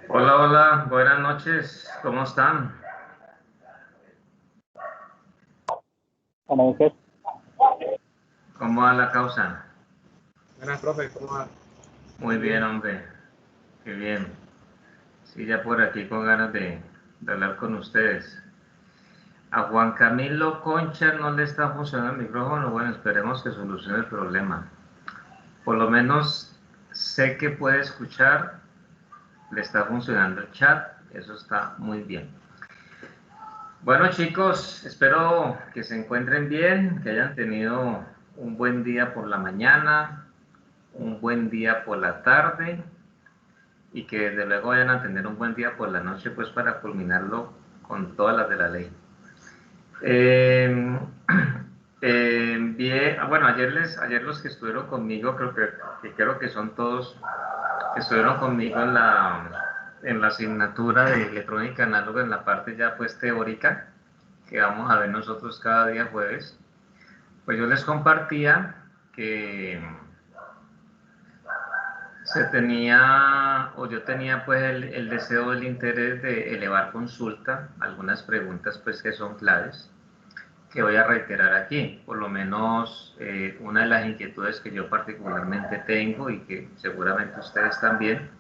Hola, hola, buenas noches, ¿cómo están? Buenas noches. ¿Cómo va la causa? Buenas, profe, ¿cómo va? Muy bien, hombre, qué bien. Sí, ya por aquí con ganas de hablar con ustedes. A Juan Camilo Concha no le está funcionando el micrófono, bueno, esperemos que solucione el problema. Por lo menos sé que puede escuchar, le está funcionando el chat, eso está muy bien. Bueno, chicos, espero que se encuentren bien, que hayan tenido un buen día por la mañana, un buen día por la tarde y que desde luego vayan a tener un buen día por la noche, pues para culminarlo con todas las de la ley. Eh, bueno, ayer los que estuvieron conmigo, creo que son todos que estuvieron conmigo en la asignatura de electrónica análoga en la parte ya pues teórica que vamos a ver nosotros cada día jueves, pues yo les compartía que yo tenía pues el deseo, el interés de elevar consulta, algunas preguntas pues que son claves, que voy a reiterar aquí, por lo menos una de las inquietudes que yo particularmente tengo y que seguramente ustedes también,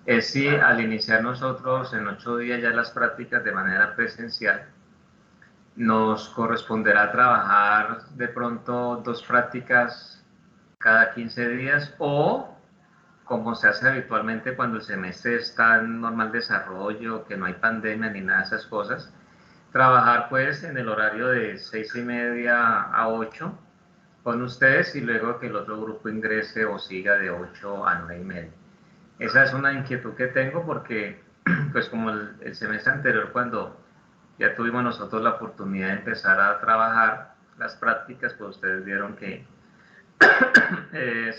es si al iniciar nosotros en 8 días ya las prácticas de manera presencial, nos corresponderá trabajar de pronto 2 prácticas cada 15 días o como se hace habitualmente cuando el semestre está en normal desarrollo, que no hay pandemia ni nada de esas cosas, trabajar pues en el horario de 6:30 a 8 con ustedes y luego que el otro grupo ingrese o siga de 8 a 9:30. Esa es una inquietud que tengo porque pues como el semestre anterior cuando ya tuvimos nosotros la oportunidad de empezar a trabajar las prácticas, pues ustedes vieron que eh,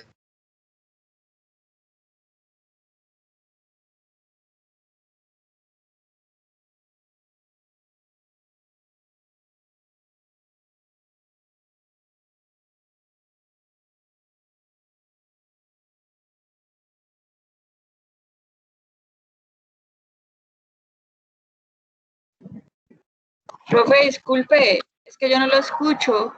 Profe, disculpe, es que yo no lo escucho.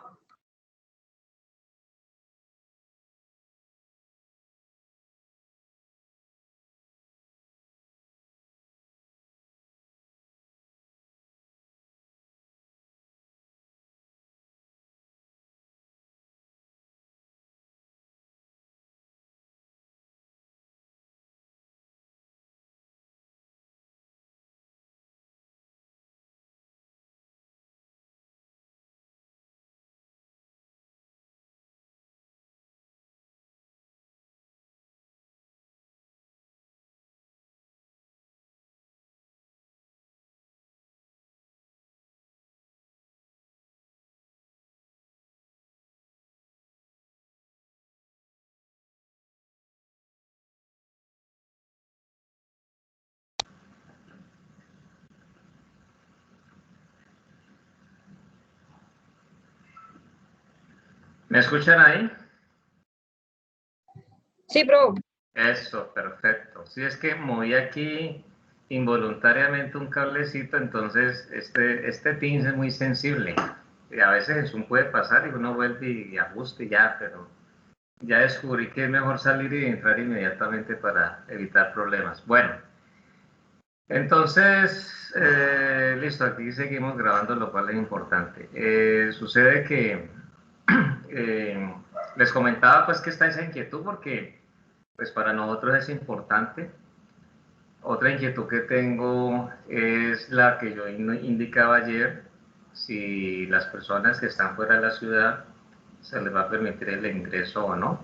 ¿Me escuchan ahí? Sí, profe. Eso, perfecto. Si es que moví aquí involuntariamente un cablecito, entonces este Teams es muy sensible. Y a veces eso puede pasar y uno vuelve y ajusta y ya, pero ya descubrí que es mejor salir y entrar inmediatamente para evitar problemas. Bueno, entonces, listo, aquí seguimos grabando, lo cual es importante. Sucede que eh, les comentaba pues que está esa inquietud porque pues para nosotros es importante. Otra inquietud que tengo es la que yo indicaba ayer, si las personas que están fuera de la ciudad se les va a permitir el ingreso o no.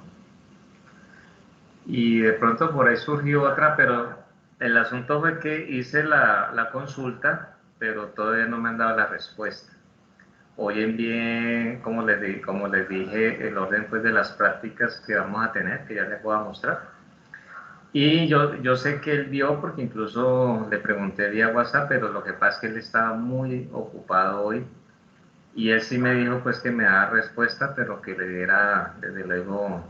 Y de pronto por ahí surgió otra, pero el asunto fue que hice la consulta, pero todavía no me han dado la respuesta. Hoy envié, como les dije, el orden pues, de las prácticas que vamos a tener, que ya les voy a mostrar. Y yo sé que él vio, porque incluso le pregunté vía WhatsApp, pero lo que pasa es que él estaba muy ocupado hoy. Y él sí me dijo pues que me daba respuesta, pero que le diera desde luego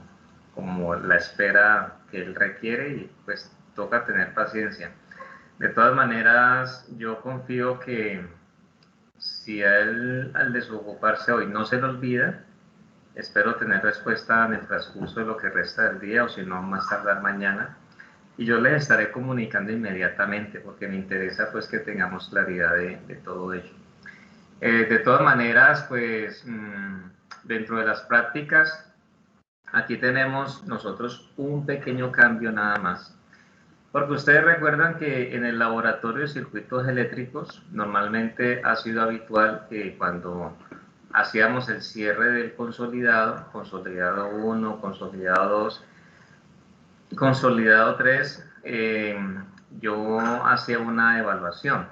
como la espera que él requiere y pues toca tener paciencia. De todas maneras, yo confío que si a él al desocuparse hoy no se le olvida, espero tener respuesta en el transcurso de lo que resta del día o si no, más tardar mañana. Y yo les estaré comunicando inmediatamente porque me interesa pues que tengamos claridad de todo ello. De todas maneras, pues dentro de las prácticas, aquí tenemos nosotros un pequeño cambio nada más. Porque ustedes recuerdan que en el laboratorio de circuitos eléctricos normalmente ha sido habitual que cuando hacíamos el cierre del consolidado, consolidado 1, consolidado 2, consolidado 3, yo hacía una evaluación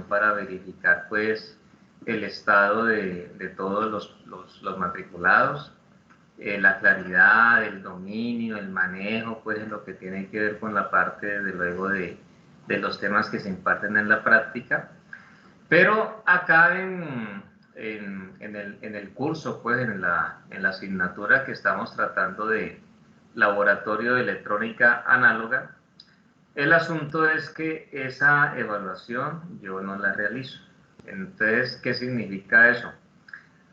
para verificar pues el estado de todos los matriculados, la claridad, el dominio, el manejo, pues en lo que tiene que ver con la parte, desde luego, de los temas que se imparten en la práctica. Pero acá en el curso, pues en la asignatura que estamos tratando de laboratorio de electrónica análoga, el asunto es que esa evaluación yo no la realizo. Entonces, ¿qué significa eso?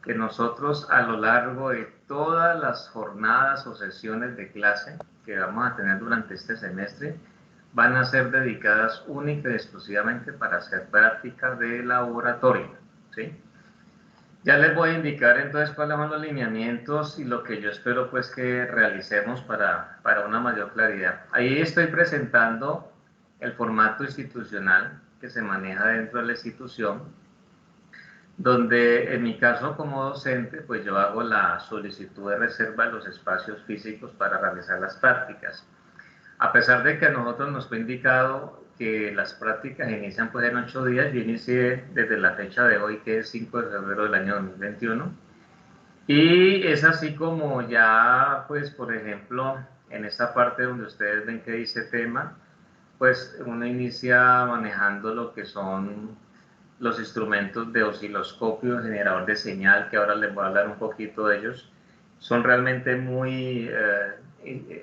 Que nosotros a lo largo de todas las jornadas o sesiones de clase que vamos a tener durante este semestre van a ser dedicadas única y exclusivamente para hacer prácticas de laboratorio, ¿sí? Ya les voy a indicar entonces cuáles son los lineamientos y lo que yo espero pues que realicemos para una mayor claridad. Ahí estoy presentando el formato institucional que se maneja dentro de la institución, donde en mi caso como docente, pues yo hago la solicitud de reserva de los espacios físicos para realizar las prácticas. A pesar de que a nosotros nos fue indicado que las prácticas inician pues en 8 días, yo inicié desde la fecha de hoy, que es 5 de febrero del año 2021, y es así como ya, pues por ejemplo, en esta parte donde ustedes ven que dice tema, pues uno inicia manejando lo que son los instrumentos de osciloscopio, generador de señal, que ahora les voy a hablar un poquito de ellos. Son realmente muy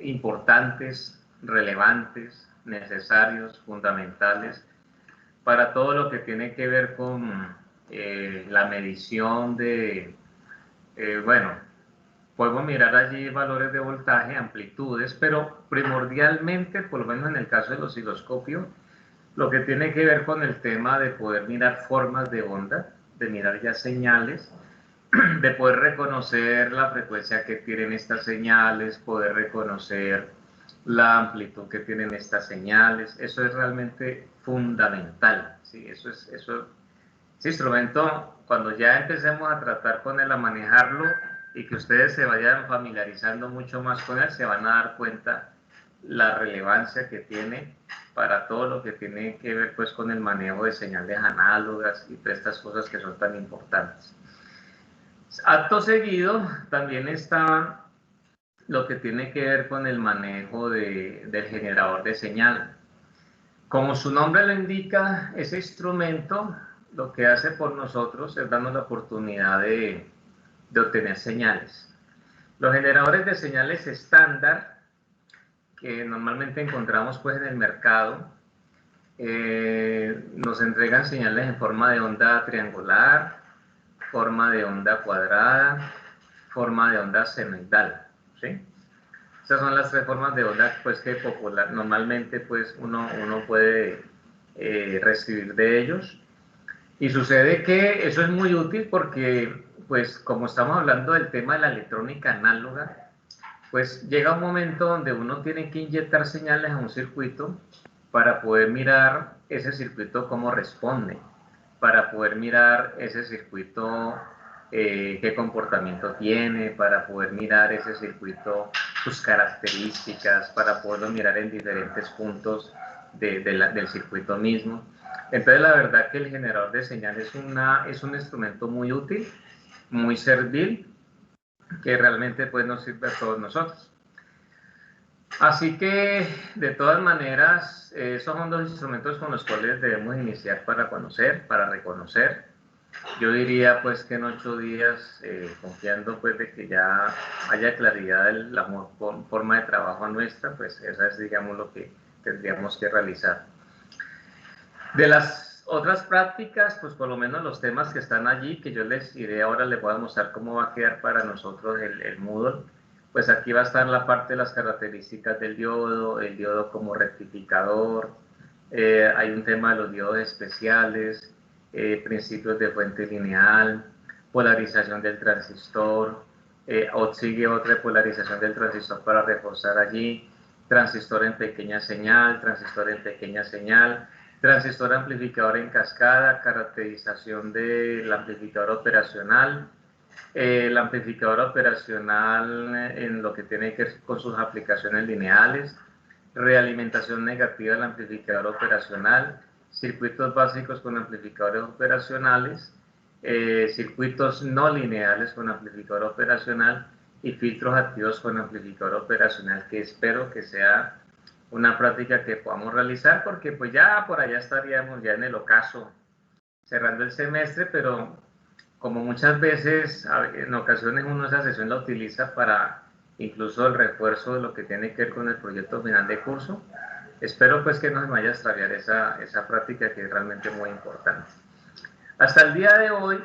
importantes, relevantes, necesarios, fundamentales para todo lo que tiene que ver con la medición de, bueno, podemos mirar allí valores de voltaje, amplitudes, pero primordialmente, por lo menos en el caso del osciloscopio, lo que tiene que ver con el tema de poder mirar formas de onda, de mirar ya señales, de poder reconocer la frecuencia que tienen estas señales, poder reconocer la amplitud que tienen estas señales. Eso es realmente fundamental, ¿sí? Ese instrumento, cuando ya empecemos a tratar con él, a manejarlo y que ustedes se vayan familiarizando mucho más con él, se van a dar cuenta la relevancia que tiene para todo lo que tiene que ver pues con el manejo de señales análogas y todas estas cosas que son tan importantes. Acto seguido también está lo que tiene que ver con el manejo del generador de señal. Como su nombre lo indica, ese instrumento lo que hace por nosotros es darnos la oportunidad de obtener señales. Los generadores de señales estándar que normalmente encontramos pues en el mercado nos entregan señales en forma de onda triangular, forma de onda cuadrada, forma de onda senoidal, ¿sí? Esas son las 3 formas de onda pues, que normalmente pues, uno puede recibir de ellos. Y sucede que eso es muy útil porque, pues, como estamos hablando del tema de la electrónica análoga, pues llega un momento donde uno tiene que inyectar señales a un circuito para poder mirar ese circuito cómo responde, para poder mirar ese circuito qué comportamiento tiene, para poder mirar ese circuito, sus características, para poderlo mirar en diferentes puntos del circuito mismo. Entonces la verdad que el generador de señal es un instrumento muy útil, muy servil, que realmente pues nos sirve a todos nosotros. Así que de todas maneras esos son 2 instrumentos con los cuales debemos iniciar para conocer, para reconocer. Yo diría pues que en 8 días, confiando pues de que ya haya claridad de la forma de trabajo nuestra, pues esa es digamos lo que tendríamos que realizar. De las otras prácticas, pues por lo menos los temas que están allí, que yo les iré ahora, les voy a mostrar cómo va a quedar para nosotros el Moodle. Pues aquí va a estar la parte de las características del diodo, el diodo como rectificador, hay un tema de los diodos especiales, principios de fuente lineal, polarización del transistor, o sigue otra polarización del transistor para reforzar allí, transistor en pequeña señal, transistor amplificador en cascada, caracterización del amplificador operacional, el amplificador operacional en lo que tiene que ver con sus aplicaciones lineales, realimentación negativa del amplificador operacional, circuitos básicos con amplificadores operacionales, circuitos no lineales con amplificador operacional y filtros activos con amplificador operacional, que espero que sea una práctica que podamos realizar, porque pues ya por allá estaríamos ya en el ocaso, cerrando el semestre, pero como muchas veces, en ocasiones uno esa sesión la utiliza para incluso el refuerzo de lo que tiene que ver con el proyecto final de curso, espero pues que no se me vaya a extraviar esa práctica que es realmente muy importante. Hasta el día de hoy,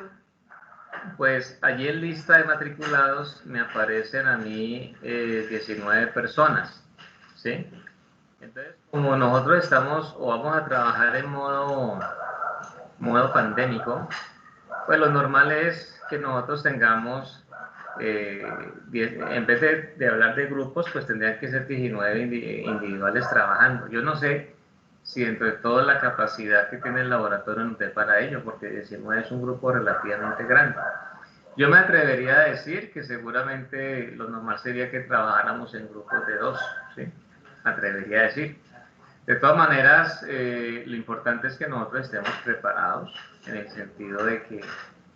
pues allí en lista de matriculados me aparecen a mí 19 personas, ¿sí? Entonces, como nosotros estamos o vamos a trabajar en modo pandémico, pues lo normal es que nosotros tengamos, en vez de hablar de grupos, pues tendrían que ser 19 individuales trabajando. Yo no sé si dentro de toda la capacidad que tiene el laboratorio no esté para ello, porque 19 es un grupo relativamente grande. Yo me atrevería a decir que seguramente lo normal sería que trabajáramos en grupos de 2, ¿sí? Me atrevería a decir. De todas maneras, lo importante es que nosotros estemos preparados en el sentido de que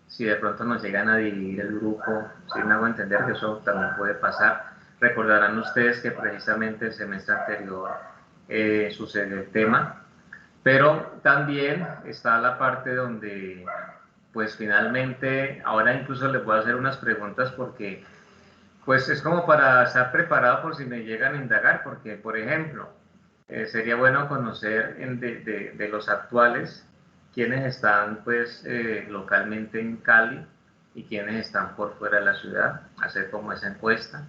si de pronto nos llegan a dividir el grupo, si me hago entender que eso también puede pasar. Recordarán ustedes que precisamente el semestre anterior sucedió el tema, pero también está la parte donde, pues finalmente, ahora incluso les voy a hacer unas preguntas porque, pues es como para estar preparado por si me llegan a indagar, porque, por ejemplo, sería bueno conocer de los actuales quiénes están pues localmente en Cali y quiénes están por fuera de la ciudad, hacer como esa encuesta.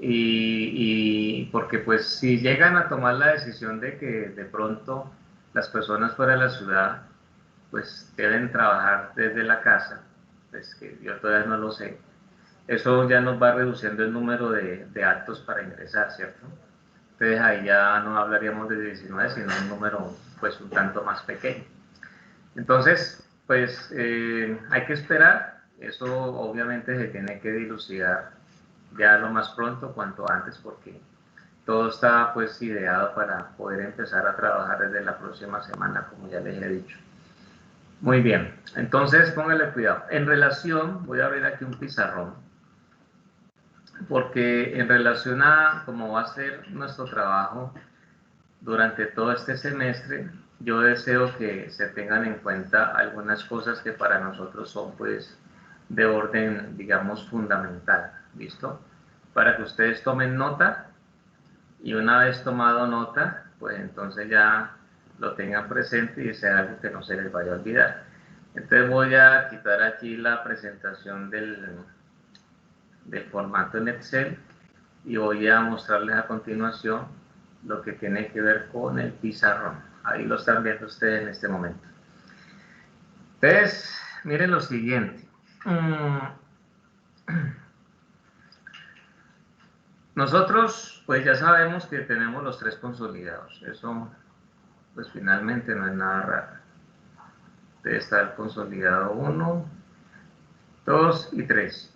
Y porque pues si llegan a tomar la decisión de que de pronto las personas fuera de la ciudad pues deben trabajar desde la casa, pues que yo todavía no lo sé, eso ya nos va reduciendo el número de actos para ingresar, ¿cierto? Entonces ahí ya no hablaríamos de 19, sino un número pues un tanto más pequeño. Entonces, pues hay que esperar, eso obviamente se tiene que dilucidar ya lo más pronto, cuanto antes, porque todo está pues ideado para poder empezar a trabajar desde la próxima semana, como ya les he dicho. Muy bien, entonces póngale cuidado. En relación, voy a abrir aquí un pizarrón, porque en relación a cómo va a ser nuestro trabajo durante todo este semestre, yo deseo que se tengan en cuenta algunas cosas que para nosotros son pues de orden, digamos, fundamental, ¿listo? Para que ustedes tomen nota y una vez tomado nota, pues entonces ya lo tengan presente y sea algo que no se les vaya a olvidar. Entonces voy a quitar aquí la presentación del formato en Excel y voy a mostrarles a continuación lo que tiene que ver con el pizarrón. Ahí lo están viendo ustedes en este momento. Entonces, miren lo siguiente. Nosotros, pues ya sabemos que tenemos los 3 consolidados. Eso, pues finalmente no es nada raro. Debe estar consolidado 1, 2 y 3.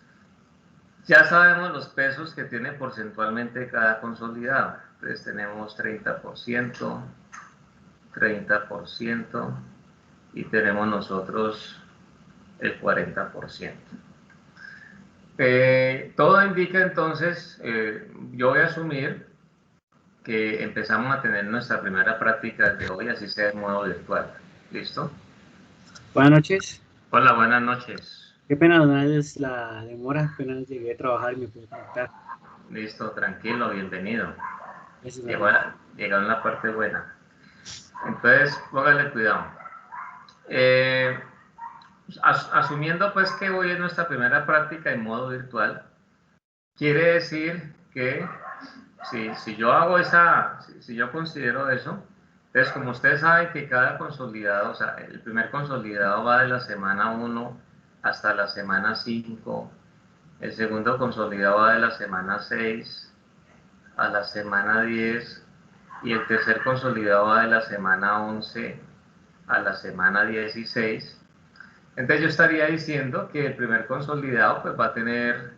Ya sabemos los pesos que tiene porcentualmente cada consolidado. Entonces tenemos 30%, 30% y tenemos nosotros el 40%. Todo indica entonces, yo voy a asumir que empezamos a tener nuestra primera práctica de hoy, así sea en modo virtual. ¿Listo? Buenas noches. Hola, buenas noches. Qué pena, no es la demora, apenas llegué a trabajar y me pude conectar. Listo, tranquilo, bienvenido. Gracias, Llegó en la parte buena. Entonces, póngale cuidado. Asumiendo pues que hoy es nuestra primera práctica en modo virtual, quiere decir que si yo hago si yo considero eso, entonces como ustedes saben que cada consolidado, o sea, el primer consolidado va de la semana 1 hasta la semana 5, el segundo consolidado va de la semana 6 a la semana 10 y el tercer consolidado va de la semana 11 a la semana 16. Entonces yo estaría diciendo que el primer consolidado pues va a tener,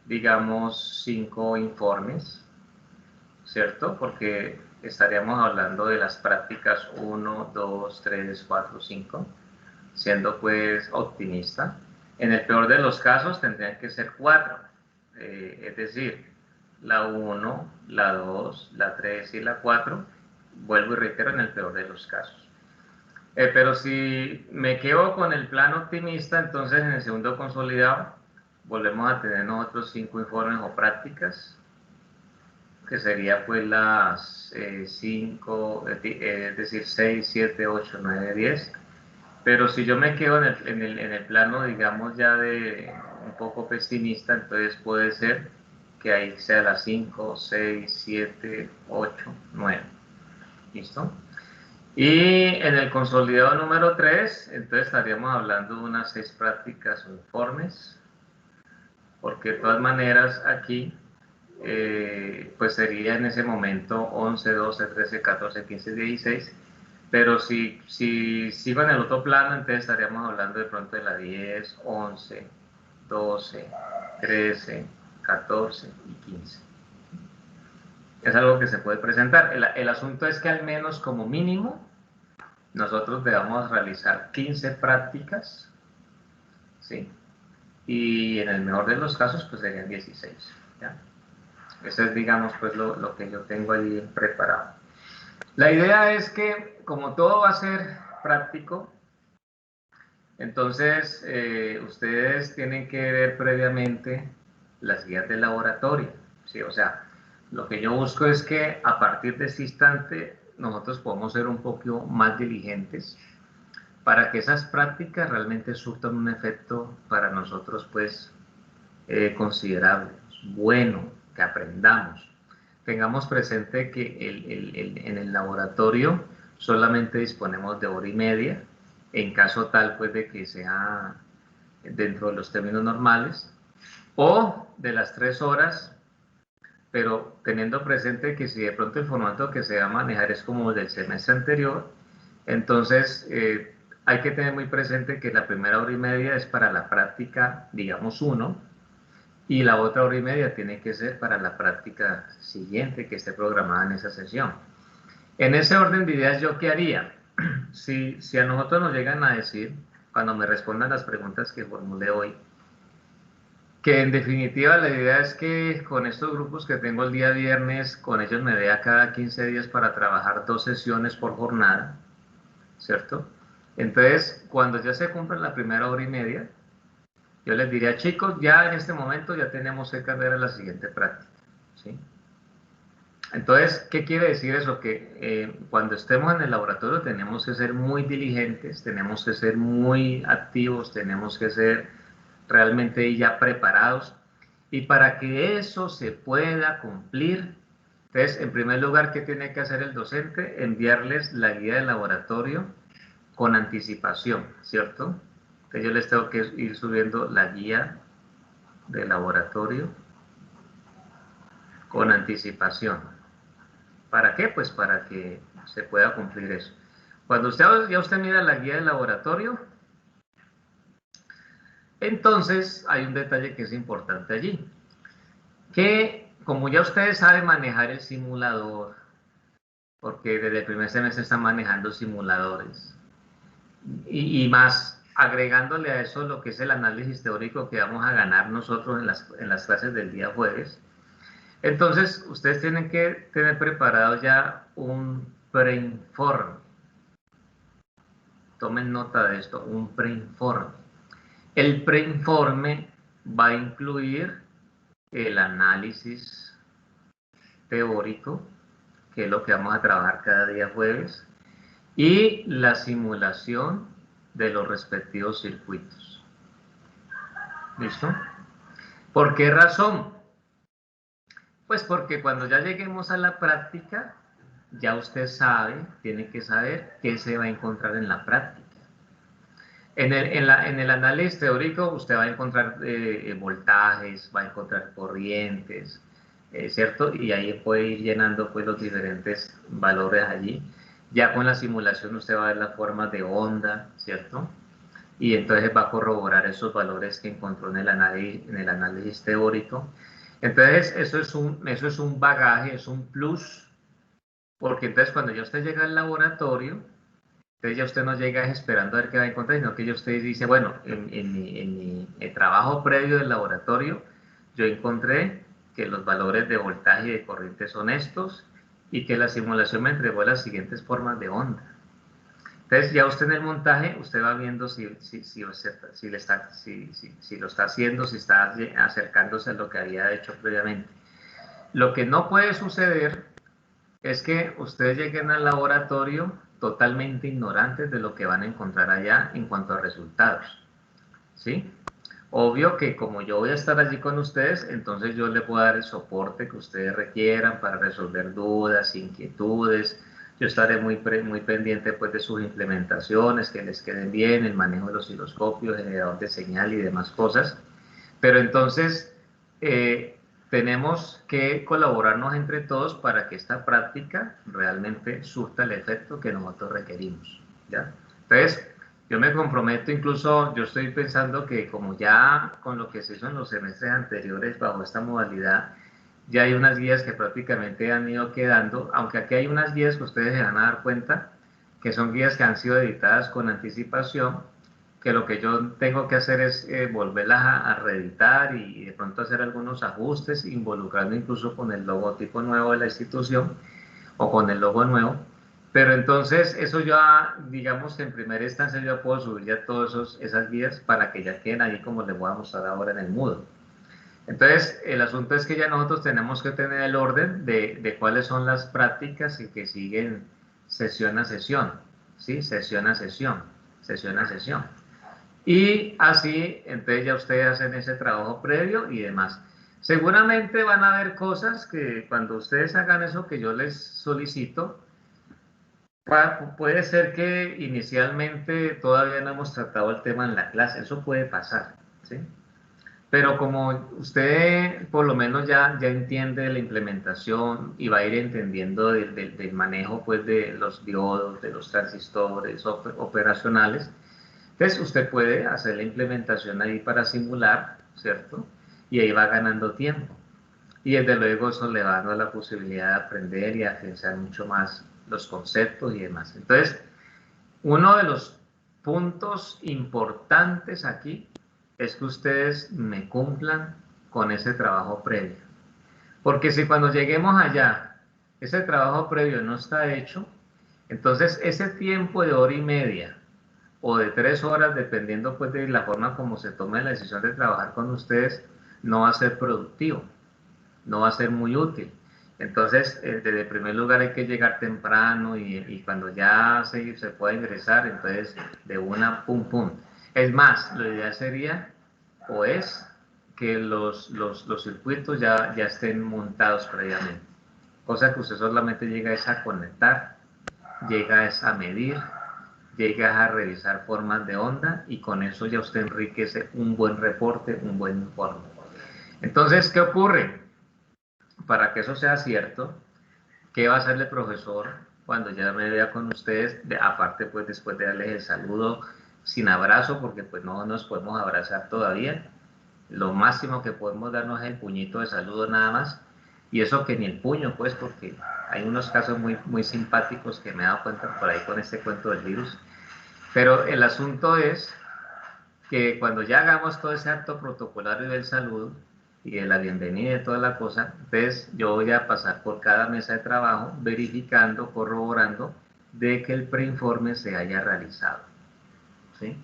digamos, 5 informes, ¿cierto? Porque estaríamos hablando de las prácticas 1, 2, 3, 4, 5, siendo pues optimista. En el peor de los casos tendrían que ser 4, es decir, la 1, la 2, la 3 y la 4, vuelvo y reitero, en el peor de los casos. Pero si me quedo con el plan optimista, entonces en el segundo consolidado volvemos a tener nosotros 5 informes o prácticas, que sería pues las 5, es decir, 6, 7, 8, 9, 10. Pero si yo me quedo en el plano, digamos, ya de un poco pesimista, entonces puede ser que ahí sea las 5, 6, 7, 8, 9. ¿Listo? Y en el consolidado número 3, entonces estaríamos hablando de unas 6 prácticas o informes, porque de todas maneras aquí, pues sería en ese momento 11, 12, 13, 14, 15, 16, pero si sigo en el otro plano, entonces estaríamos hablando de pronto de la 10, 11, 12, 13, 14 y 15. Es algo que se puede presentar. El asunto es que al menos como mínimo nosotros debamos realizar 15 prácticas, ¿sí? Y en el mejor de los casos, pues serían 16, ¿ya? Eso es, digamos, pues lo que yo tengo ahí preparado. La idea es que, como todo va a ser práctico, entonces ustedes tienen que ver previamente las guías de laboratorio, ¿sí? O sea, lo que yo busco es que a partir de este instante nosotros podamos ser un poco más diligentes para que esas prácticas realmente surtan un efecto para nosotros, pues, considerable, bueno, que aprendamos. Tengamos presente que en el laboratorio solamente disponemos de 1h30, en caso tal, pues, de que sea dentro de los términos normales, o de las 3 horas, pero teniendo presente que si de pronto el formato que se va a manejar es como el del semestre anterior, entonces hay que tener muy presente que la primera 1h30 es para la práctica, digamos, 1, y la otra 1h30 tiene que ser para la práctica siguiente que esté programada en esa sesión. En ese orden de ideas, ¿yo qué haría? Si a nosotros nos llegan a decir, cuando me respondan las preguntas que formulé hoy, que en definitiva la idea es que con estos grupos que tengo el día viernes, con ellos me vea cada 15 días para trabajar 2 sesiones por jornada, ¿cierto? Entonces, cuando ya se cumpla la primera 1h30, yo les diría, chicos, ya en este momento ya tenemos que cambiar a la siguiente práctica, ¿sí? Entonces, ¿qué quiere decir eso? Que cuando estemos en el laboratorio tenemos que ser muy diligentes, tenemos que ser muy activos, tenemos que ser realmente ya preparados. Y para que eso se pueda cumplir, entonces, en primer lugar, ¿qué tiene que hacer el docente? Enviarles la guía del laboratorio con anticipación, ¿cierto? Entonces yo les tengo que ir subiendo la guía de laboratorio con anticipación. ¿Para qué? Pues para que se pueda cumplir eso. Cuando usted mira la guía de laboratorio, entonces hay un detalle que es importante allí, que como ya ustedes saben manejar el simulador, porque desde el primer semestre están manejando simuladores, y más agregándole a eso lo que es el análisis teórico que vamos a ganar nosotros en las clases del día jueves. Entonces, ustedes tienen que tener preparado ya un preinforme. Tomen nota de esto, un preinforme. El preinforme va a incluir el análisis teórico, que es lo que vamos a trabajar cada día jueves, y la simulación de los respectivos circuitos. ¿Listo? ¿Por qué razón? Pues porque cuando ya lleguemos a la práctica, ya usted sabe, tiene que saber qué se va a encontrar en la práctica. En el análisis teórico usted va a encontrar voltajes, va a encontrar corrientes, ¿cierto? Y ahí puede ir llenando pues los diferentes valores allí. Ya con la simulación usted va a ver las formas de onda, ¿cierto? Y entonces va a corroborar esos valores que encontró en el análisis teórico. Entonces eso es un bagaje, es un plus, porque entonces cuando ya usted llega al laboratorio, entonces ya usted no llega esperando a ver qué va a encontrar, sino que ya usted dice, bueno, en mi trabajo previo del laboratorio, yo encontré que los valores de voltaje y de corriente son estos, y que la simulación me entregó las siguientes formas de onda. Entonces ya usted en el montaje, usted va viendo si lo está haciendo, si está acercándose a lo que había hecho previamente. Lo que no puede suceder es que ustedes lleguen al laboratorio totalmente ignorantes de lo que van a encontrar allá en cuanto a resultados, ¿sí? Obvio que como yo voy a estar allí con ustedes, entonces yo les puedo dar el soporte que ustedes requieran para resolver dudas, inquietudes. Yo estaré muy pendiente pues de sus implementaciones, que les queden bien, el manejo de los osciloscopios, generador de señal y demás cosas. Pero entonces tenemos que colaborarnos entre todos para que esta práctica realmente surta el efecto que nosotros requerimos, ¿ya? Entonces, yo me comprometo, incluso yo estoy pensando que como ya con lo que se hizo en los semestres anteriores bajo esta modalidad, ya hay unas guías que prácticamente han ido quedando, aunque aquí hay unas guías que ustedes se van a dar cuenta que son guías que han sido editadas con anticipación, que lo que yo tengo que hacer es volverlas a reeditar y de pronto hacer algunos ajustes, involucrando incluso con el logotipo nuevo de la institución o con el logo nuevo. Pero entonces eso ya, digamos que en primera instancia yo puedo subir ya todas esas guías para que ya queden ahí como les voy a mostrar ahora en el Moodle. Entonces, el asunto es que ya nosotros tenemos que tener el orden de cuáles son las prácticas y que siguen sesión a sesión, ¿sí? Sesión a sesión, sesión a sesión. Y así, entonces ya ustedes hacen ese trabajo previo y demás. Seguramente van a haber cosas que cuando ustedes hagan eso que yo les solicito, puede ser que inicialmente todavía no hemos tratado el tema en la clase, eso puede pasar, ¿sí? Pero como usted por lo menos ya entiende la implementación y va a ir entendiendo del manejo pues, de los diodos, de los transistores operacionales, entonces usted puede hacer la implementación ahí para simular, ¿cierto? Y ahí va ganando tiempo. Y desde luego eso le va dando la posibilidad de aprender y afianzar mucho más los conceptos y demás. Entonces, uno de los puntos importantes aquí es que ustedes me cumplan con ese trabajo previo. Porque si cuando lleguemos allá, ese trabajo previo no está hecho, entonces ese tiempo de hora y media o de 3 horas, dependiendo pues de la forma como se tome la decisión de trabajar con ustedes, no va a ser productivo, no va a ser muy útil. Entonces, desde el primer lugar hay que llegar temprano y cuando ya se pueda ingresar, entonces de una pum pum. Es más, lo ideal sería o es que los circuitos ya estén montados previamente. Cosa que usted solamente llega es a conectar, llega es a medir, llega a revisar formas de onda y con eso ya usted enriquece un buen reporte, un buen informe. Entonces, ¿qué ocurre? Para que eso sea cierto, ¿qué va a hacer el profesor cuando ya me vea con ustedes? Aparte, pues después de darles el saludo sin abrazo, porque pues no nos podemos abrazar todavía. Lo máximo que podemos darnos es el puñito de saludo nada más. Y eso que ni el puño, pues, porque hay unos casos muy simpáticos que me he dado cuenta por ahí con este cuento del virus. Pero el asunto es que cuando ya hagamos todo ese acto protocolario del saludo y de la bienvenida y toda la cosa, entonces yo voy a pasar por cada mesa de trabajo verificando, corroborando de que el preinforme se haya realizado, ¿sí?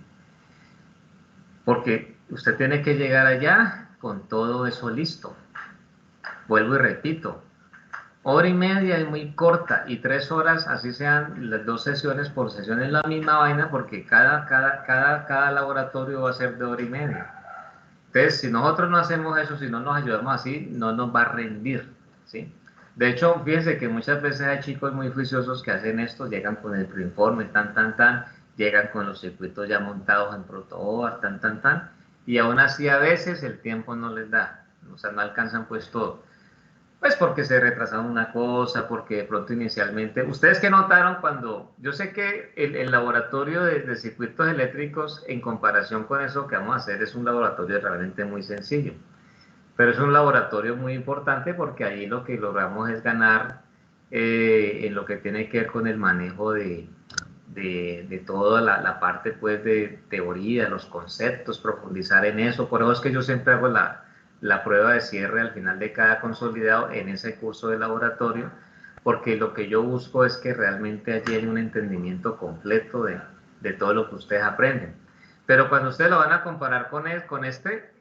Porque usted tiene que llegar allá con todo eso listo. Vuelvo y repito, Hora y media es muy corta y 3 horas, así sean las 2 sesiones por sesión, es la misma vaina porque cada laboratorio va a ser de hora y media. Entonces, si nosotros no hacemos eso, si no nos ayudamos así, no nos va a rendir, ¿sí? De hecho, fíjense que muchas veces hay chicos muy juiciosos que hacen esto, llegan con el preinforme, llegan con los circuitos ya montados en protoboard, y aún así a veces el tiempo no les da, o sea, no alcanzan pues todo. Pues porque se retrasaron una cosa, porque de pronto inicialmente, ustedes que notaron cuando, yo sé que el laboratorio de circuitos eléctricos en comparación con eso que vamos a hacer es un laboratorio realmente muy sencillo, pero es un laboratorio muy importante porque ahí lo que logramos es ganar en lo que tiene que ver con el manejo de toda la parte pues de teoría, los conceptos, profundizar en eso. Por eso es que yo siempre hago la prueba de cierre al final de cada consolidado en ese curso de laboratorio, porque lo que yo busco es que realmente haya un entendimiento completo de todo lo que ustedes aprenden. Pero cuando ustedes lo van a comparar con este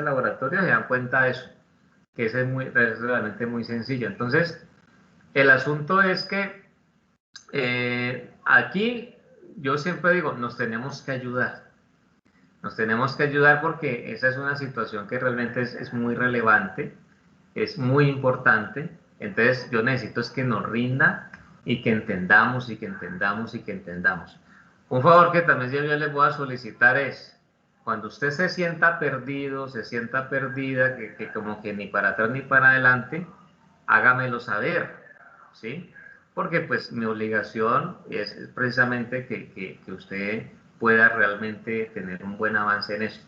laboratorio, se dan cuenta de eso, que ese es realmente muy sencillo. Entonces, el asunto es que aquí yo siempre digo, nos tenemos que ayudar. Nos tenemos que ayudar porque esa es una situación que realmente es muy relevante, es muy importante. Entonces yo necesito es que nos rinda y que entendamos y que entendamos y que entendamos. Un favor que también yo les voy a solicitar es, cuando usted se sienta perdido, se sienta perdida, que como que ni para atrás ni para adelante, hágamelo saber, ¿sí? Porque pues mi obligación es precisamente que usted pueda realmente tener un buen avance en eso,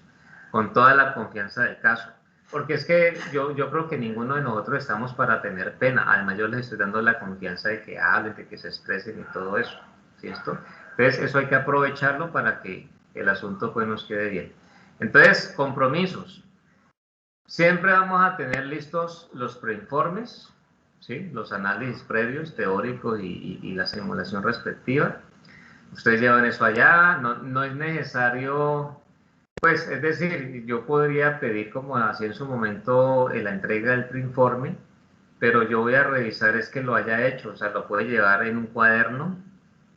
con toda la confianza del caso. Porque es que yo creo que ninguno de nosotros estamos para tener pena. Además, yo les estoy dando la confianza de que hablen, de que se expresen y todo eso. ¿Cierto? Entonces, eso hay que aprovecharlo para que el asunto pues nos quede bien. Entonces, compromisos. Siempre vamos a tener listos los preinformes, ¿sí? Los análisis previos, teóricos y la simulación respectiva. Ustedes llevan eso allá, no es necesario, pues es decir, yo podría pedir como así en su momento la entrega del preinforme, pero yo voy a revisar es que lo haya hecho, o sea, lo puede llevar en un cuaderno,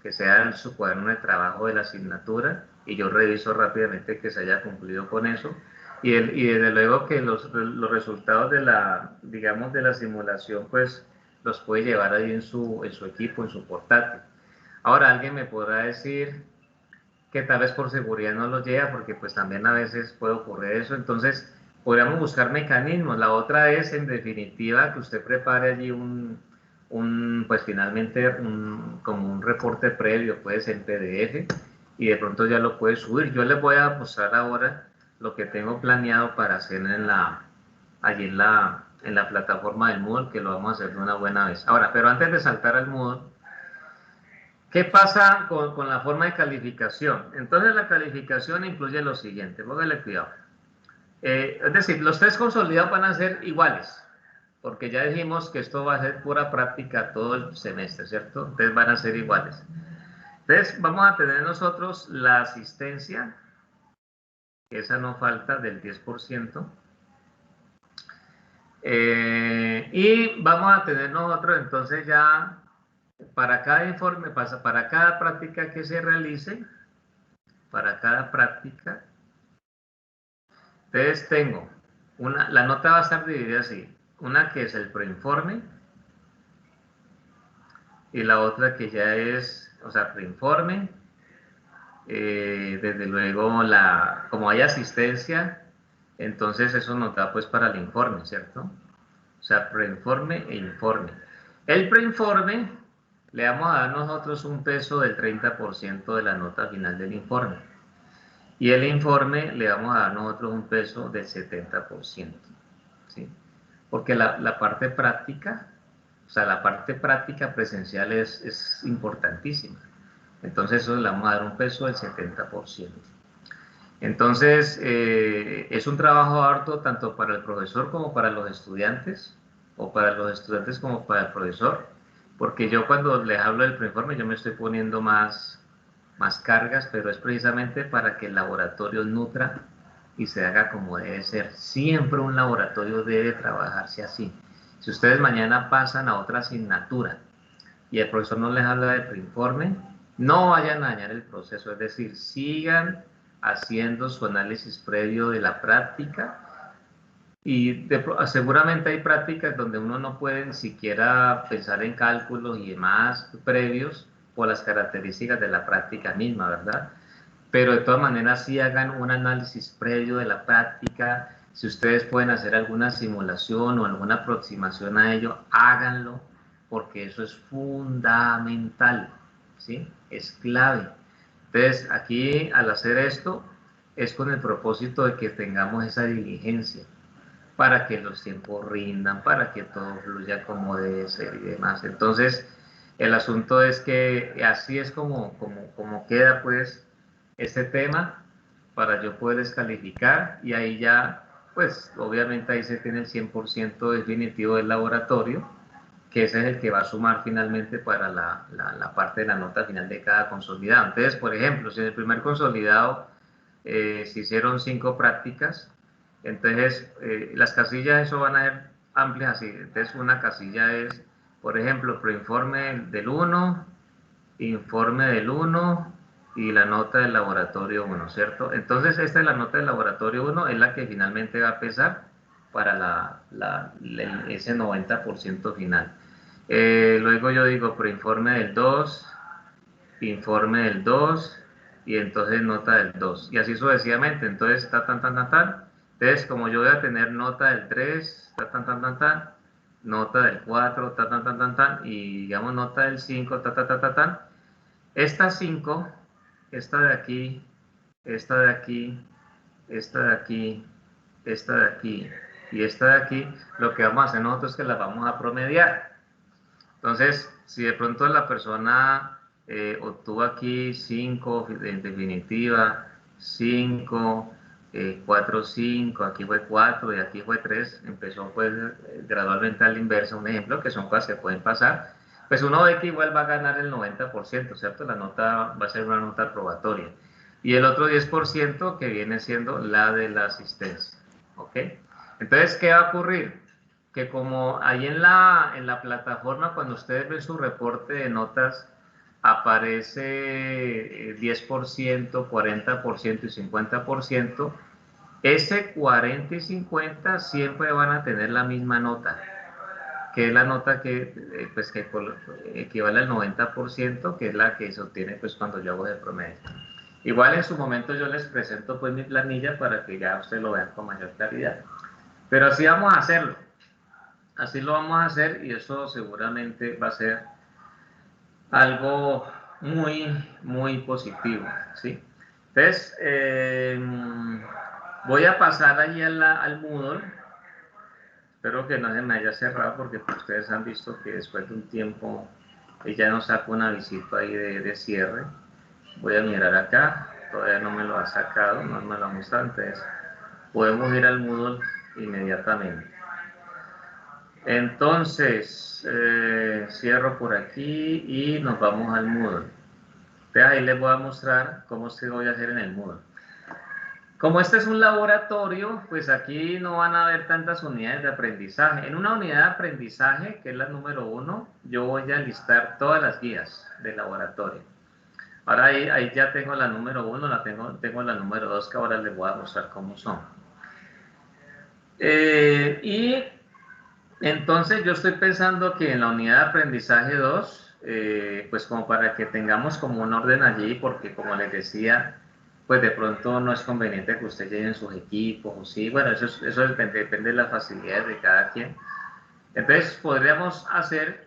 que sea su cuaderno de trabajo de la asignatura, y yo reviso rápidamente que se haya cumplido con eso, y desde luego que los resultados de la, digamos, de la simulación, pues los puede llevar ahí en su equipo, en su portátil. Ahora alguien me podrá decir que tal vez por seguridad no lo lleva, porque pues también a veces puede ocurrir eso, entonces podríamos buscar mecanismos. La otra es, en definitiva, que usted prepare allí pues finalmente como un reporte previo, pues en PDF, y de pronto ya lo puede subir. Yo les voy a mostrar ahora lo que tengo planeado para hacer allí en la plataforma del Moodle, que lo vamos a hacer de una buena vez. Ahora, pero antes de saltar al Moodle, ¿qué pasa con la forma de calificación? Entonces la calificación incluye lo siguiente, póngale cuidado. Es decir, los test consolidados van a ser iguales, porque ya dijimos que esto va a ser pura práctica todo el semestre, ¿cierto? Entonces van a ser iguales. Entonces vamos a tener nosotros la asistencia, que esa no falta, del 10%. Y vamos a tener nosotros entonces ya para cada informe, para cada práctica que se realice, para cada práctica, entonces tengo la nota va a estar dividida así, una que es el preinforme y la otra que ya es, o sea, preinforme, desde luego como hay asistencia, entonces eso nos da pues para el informe, ¿cierto? O sea, preinforme e informe. El preinforme le vamos a dar nosotros un peso del 30% de la nota final del informe. Y el informe le vamos a dar nosotros un peso del 70%. ¿Sí? Porque la parte práctica, o sea, la parte práctica presencial es importantísima. Entonces, eso le vamos a dar un peso del 70%. Entonces, es un trabajo harto tanto para el profesor como para los estudiantes, o para los estudiantes como para el profesor, porque yo cuando les hablo del preinforme, yo me estoy poniendo más cargas, pero es precisamente para que el laboratorio nutra y se haga como debe ser. Siempre un laboratorio debe trabajarse así. Si ustedes mañana pasan a otra asignatura y el profesor no les habla de preinforme, no vayan a dañar el proceso, es decir, sigan haciendo su análisis previo de la práctica y seguramente hay prácticas donde uno no puede ni siquiera pensar en cálculos y demás previos por las características de la práctica misma, ¿verdad? Pero de todas maneras sí hagan un análisis previo de la práctica. Si ustedes pueden hacer alguna simulación o alguna aproximación a ello, háganlo, porque eso es fundamental, ¿sí? Es clave. Entonces, aquí al hacer esto, es con el propósito de que tengamos esa diligencia, para que los tiempos rindan, para que todo fluya como debe ser y demás. Entonces, el asunto es que así es como queda, pues, este tema para yo poder descalificar, y ahí ya, pues, obviamente ahí se tiene el 100% definitivo del laboratorio, que ese es el que va a sumar finalmente para la parte de la nota final de cada consolidado. Entonces, por ejemplo, si en el primer consolidado se hicieron 5 prácticas, entonces las casillas eso van a ser amplias así. Entonces una casilla es, por ejemplo, preinforme del 1, informe del 1 y la nota del laboratorio 1, ¿cierto? Entonces esta es la nota del laboratorio 1, es la que finalmente va a pesar para ese 90% final. Luego yo digo preinforme del 2, informe del 2 y entonces nota del 2 y así sucesivamente. Entonces entonces como yo voy a tener nota del 3, nota del 4, y digamos nota del 5, estas 5, esta de aquí, esta de aquí, esta de aquí, esta de aquí y esta de aquí, lo que vamos a hacer nosotros es que las vamos a promediar. Entonces, si de pronto la persona obtuvo aquí 5 en definitiva, 5, 4, 5, aquí fue 4 y aquí fue 3, empezó pues gradualmente a la inversa, un ejemplo, que son cosas que pueden pasar, pues uno ve que igual va a ganar el 90%, ¿cierto? La nota va a ser una nota probatoria. Y el otro 10% que viene siendo la de la asistencia, ¿ok? Entonces, ¿qué va a ocurrir? Que como ahí en la plataforma, cuando ustedes ven su reporte de notas, aparece 10%, 40% y 50%, ese 40 y 50 siempre van a tener la misma nota, que es la nota que, pues, que equivale al 90%, que es la que se obtiene pues, cuando yo hago de promedio. Igual en su momento yo les presento pues mi planilla para que ya ustedes lo vean con mayor claridad. Pero así vamos a hacerlo. Así lo vamos a hacer y eso seguramente va a ser algo muy positivo, ¿sí? Entonces, voy a pasar allí al Moodle. Espero que no se me haya cerrado porque pues, ustedes han visto que después de un tiempo ella nos saca un avisito ahí de cierre. Voy a mirar acá, todavía no me lo ha sacado, no me lo ha mostrado, entonces podemos ir al Moodle inmediatamente. Entonces, cierro por aquí y nos vamos al Moodle. Entonces ahí les voy a mostrar cómo se voy a hacer en el Moodle. Como este es un laboratorio, pues aquí no van a haber tantas unidades de aprendizaje. En una unidad de aprendizaje, que es la número 1, yo voy a listar todas las guías del laboratorio. Ahora ahí ya tengo la número 1, tengo la número 2, que ahora les voy a mostrar cómo son. Y entonces yo estoy pensando que en la unidad de aprendizaje 2, pues como para que tengamos como un orden allí, porque como les decía, pues de pronto no es conveniente que ustedes lleven sus equipos, o sí, bueno, eso depende de las facilidades de cada quien. Entonces podríamos hacer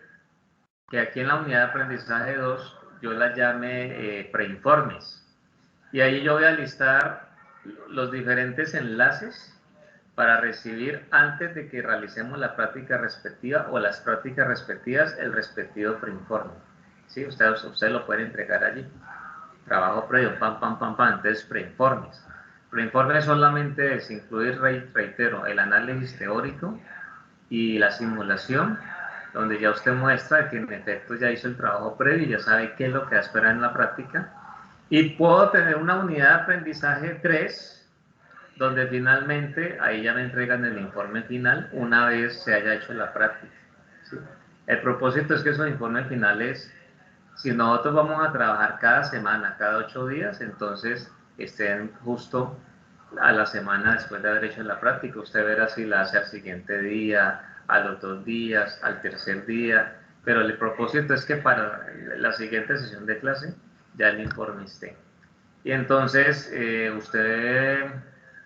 que aquí en la unidad de aprendizaje 2 yo la llame preinformes, y ahí yo voy a listar los diferentes enlaces para recibir antes de que realicemos la práctica respectiva o las prácticas respectivas el respectivo preinforme. ¿Sí? Usted lo puede entregar allí. Trabajo previo, entonces preinformes. Preinformes solamente es incluir, reitero, el análisis teórico y la simulación, donde ya usted muestra que en efecto ya hizo el trabajo previo y ya sabe qué es lo que va a esperar en la práctica. Y puedo tener una unidad de aprendizaje 3, donde finalmente ahí ya me entregan el informe final una vez se haya hecho la práctica, ¿sí? El propósito es que esos informes finales, si nosotros vamos a trabajar cada semana, cada 8 días, entonces estén justo a la semana después de haber hecho la práctica. Usted verá si la hace al siguiente día, a los 2 días, al tercer día, pero el propósito es que para la siguiente sesión de clase ya el informe esté. Y entonces usted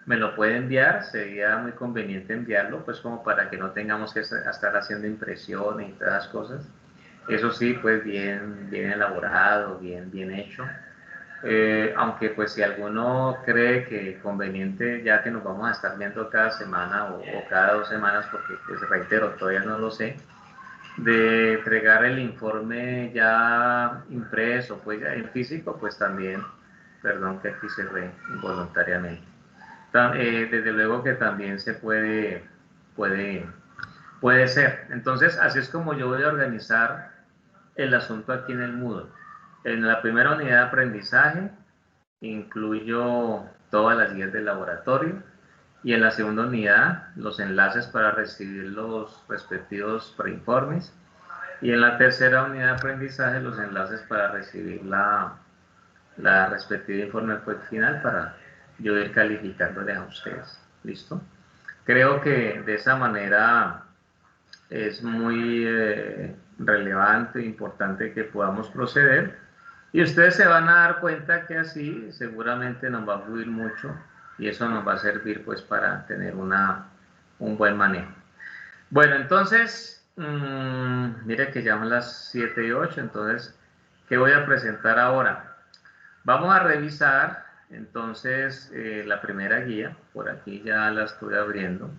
me lo puede enviar, sería muy conveniente enviarlo, pues como para que no tengamos que estar haciendo impresiones y todas las cosas. Eso sí, pues bien elaborado, bien hecho. Aunque pues si alguno cree que conveniente, ya que nos vamos a estar viendo cada semana o cada 2 semanas, porque pues reitero, todavía no lo sé, de entregar el informe ya impreso, pues ya en físico, pues también, perdón que aquí cerré involuntariamente. Desde luego que también se puede, puede ser. Entonces, así es como yo voy a organizar el asunto aquí en el Moodle. En la primera unidad de aprendizaje incluyo todas las guías del laboratorio y en la segunda unidad los enlaces para recibir los respectivos preinformes y en la tercera unidad de aprendizaje los enlaces para recibir la respectiva informe final para yo ir calificándoles a ustedes. ¿Listo? Creo que de esa manera es muy relevante e importante que podamos proceder y ustedes se van a dar cuenta que así seguramente nos va a fluir mucho y eso nos va a servir pues para tener un buen manejo. Bueno, entonces, mire que ya son las 7:08, entonces, ¿qué voy a presentar ahora? Vamos a revisar entonces la primera guía, por aquí ya la estoy abriendo,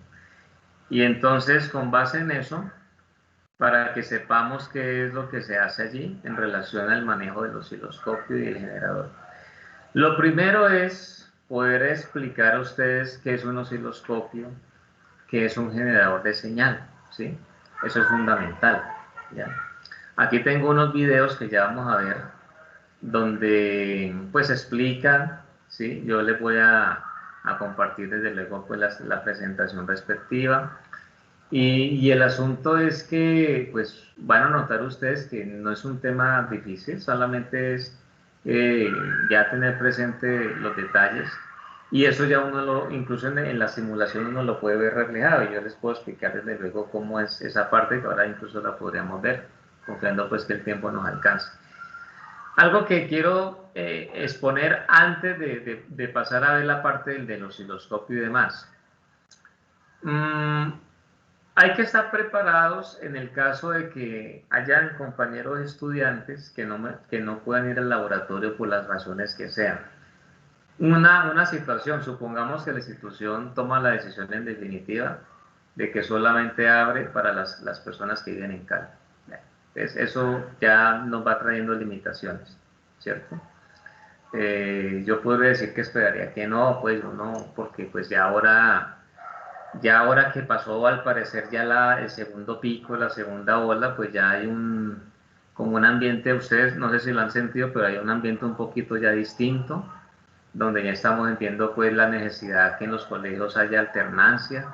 y entonces con base en eso, para que sepamos qué es lo que se hace allí en relación al manejo del osciloscopio y el generador. Lo primero es poder explicar a ustedes qué es un osciloscopio, qué es un generador de señal, ¿sí? Eso es fundamental, ¿ya? Aquí tengo unos videos que ya vamos a ver, donde pues explican, ¿sí? Yo les voy a compartir desde luego pues la presentación respectiva. Y el asunto es que, pues, van a notar ustedes que no es un tema difícil, solamente es ya tener presente los detalles. Y eso ya uno incluso en la simulación uno lo puede ver reflejado. Y yo les puedo explicar desde luego cómo es esa parte que ahora incluso la podríamos ver, confiando pues que el tiempo nos alcance. Algo que quiero exponer antes de pasar a ver la parte del osciloscopio y demás. Hay que estar preparados en el caso de que hayan compañeros estudiantes que no puedan ir al laboratorio por las razones que sean. Una situación, supongamos que la institución toma la decisión en definitiva de que solamente abre para las personas que viven en Cali. Entonces, eso ya nos va trayendo limitaciones, ¿cierto? Yo podría decir que esperaría que no, pues no, porque pues ya ahora que pasó al parecer ya el segundo pico, la segunda ola, pues ya hay como un ambiente, ustedes no sé si lo han sentido, pero hay un ambiente un poquito ya distinto, donde ya estamos viendo pues la necesidad que en los colegios haya alternancia,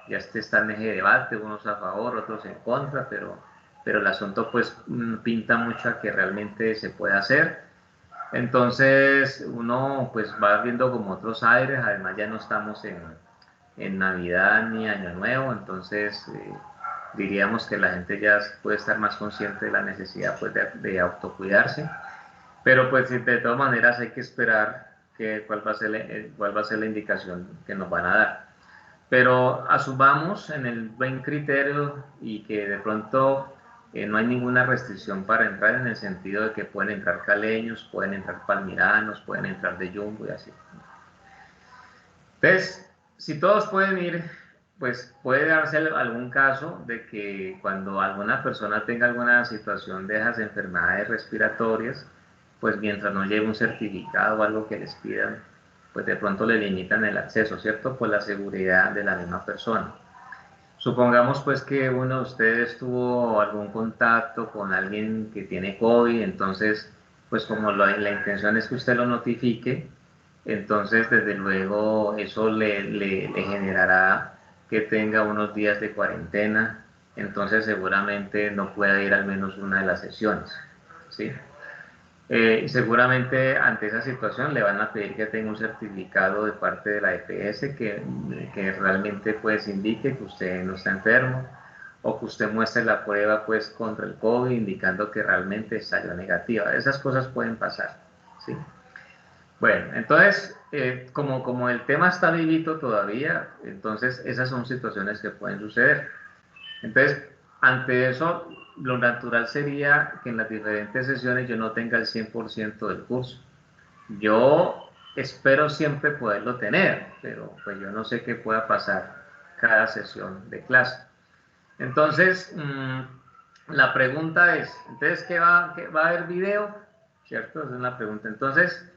ya está en eje de debate, unos a favor, otros en contra, pero el asunto pues pinta mucho a que realmente se puede hacer. Entonces uno pues va viendo como otros aires, además ya no estamos en Navidad ni Año Nuevo, entonces diríamos que la gente ya puede estar más consciente de la necesidad pues, de autocuidarse, pero pues de todas maneras hay que esperar cuál va a ser la indicación que nos van a dar. Pero asumamos en el buen criterio y que de pronto no hay ninguna restricción para entrar en el sentido de que pueden entrar caleños, pueden entrar palmiranos, pueden entrar de Jumbo y así. Entonces, si todos pueden ir, pues puede darse algún caso de que cuando alguna persona tenga alguna situación de esas enfermedades respiratorias, pues mientras no lleve un certificado o algo que les pidan, pues de pronto le limitan el acceso, ¿cierto? Por la seguridad de la misma persona. Supongamos pues que uno de ustedes tuvo algún contacto con alguien que tiene COVID, entonces pues como la intención es que usted lo notifique, Entonces, desde luego, eso le generará que tenga unos días de cuarentena, entonces seguramente no pueda ir al menos una de las sesiones, ¿sí? Seguramente ante esa situación le van a pedir que tenga un certificado de parte de la EPS que realmente pues indique que usted no está enfermo o que usted muestre la prueba pues contra el COVID indicando que realmente salió negativa. Esas cosas pueden pasar, ¿sí? Bueno, entonces, como el tema está vivito todavía, entonces esas son situaciones que pueden suceder. Entonces, ante eso, lo natural sería que en las diferentes sesiones yo no tenga el 100% del curso. Yo espero siempre poderlo tener, pero pues yo no sé qué pueda pasar cada sesión de clase. Entonces, la pregunta es, entonces, ¿va a haber video? ¿Cierto? Esa es la pregunta. Entonces,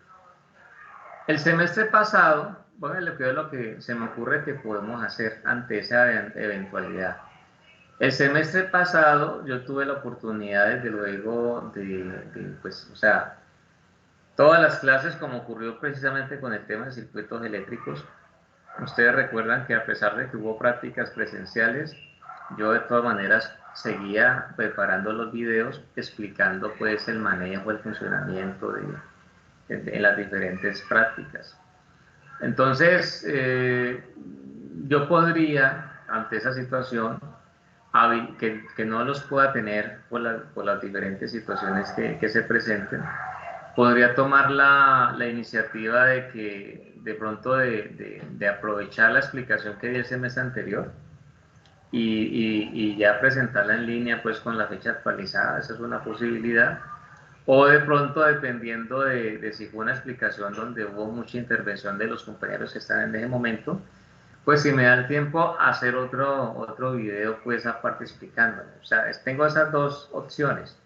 el semestre pasado, bueno, lo que se me ocurre que podemos hacer ante esa eventualidad. El semestre pasado yo tuve la oportunidad, desde luego, pues, o sea, todas las clases, como ocurrió precisamente con el tema de circuitos eléctricos, ustedes recuerdan que a pesar de que hubo prácticas presenciales, yo de todas maneras seguía preparando los videos, explicando pues el manejo, el funcionamiento de las diferentes prácticas. Entonces, yo podría, ante esa situación, que no los pueda tener por las diferentes situaciones que se presenten, podría tomar la iniciativa de que de pronto de aprovechar la explicación que di el semestre anterior y ya presentarla en línea pues con la fecha actualizada. Esa es una posibilidad. O de pronto, dependiendo de si fue una explicación donde hubo mucha intervención de los compañeros que están en ese momento, pues si me da el tiempo, hacer otro video pues aparte explicándolo. O sea, tengo esas dos opciones.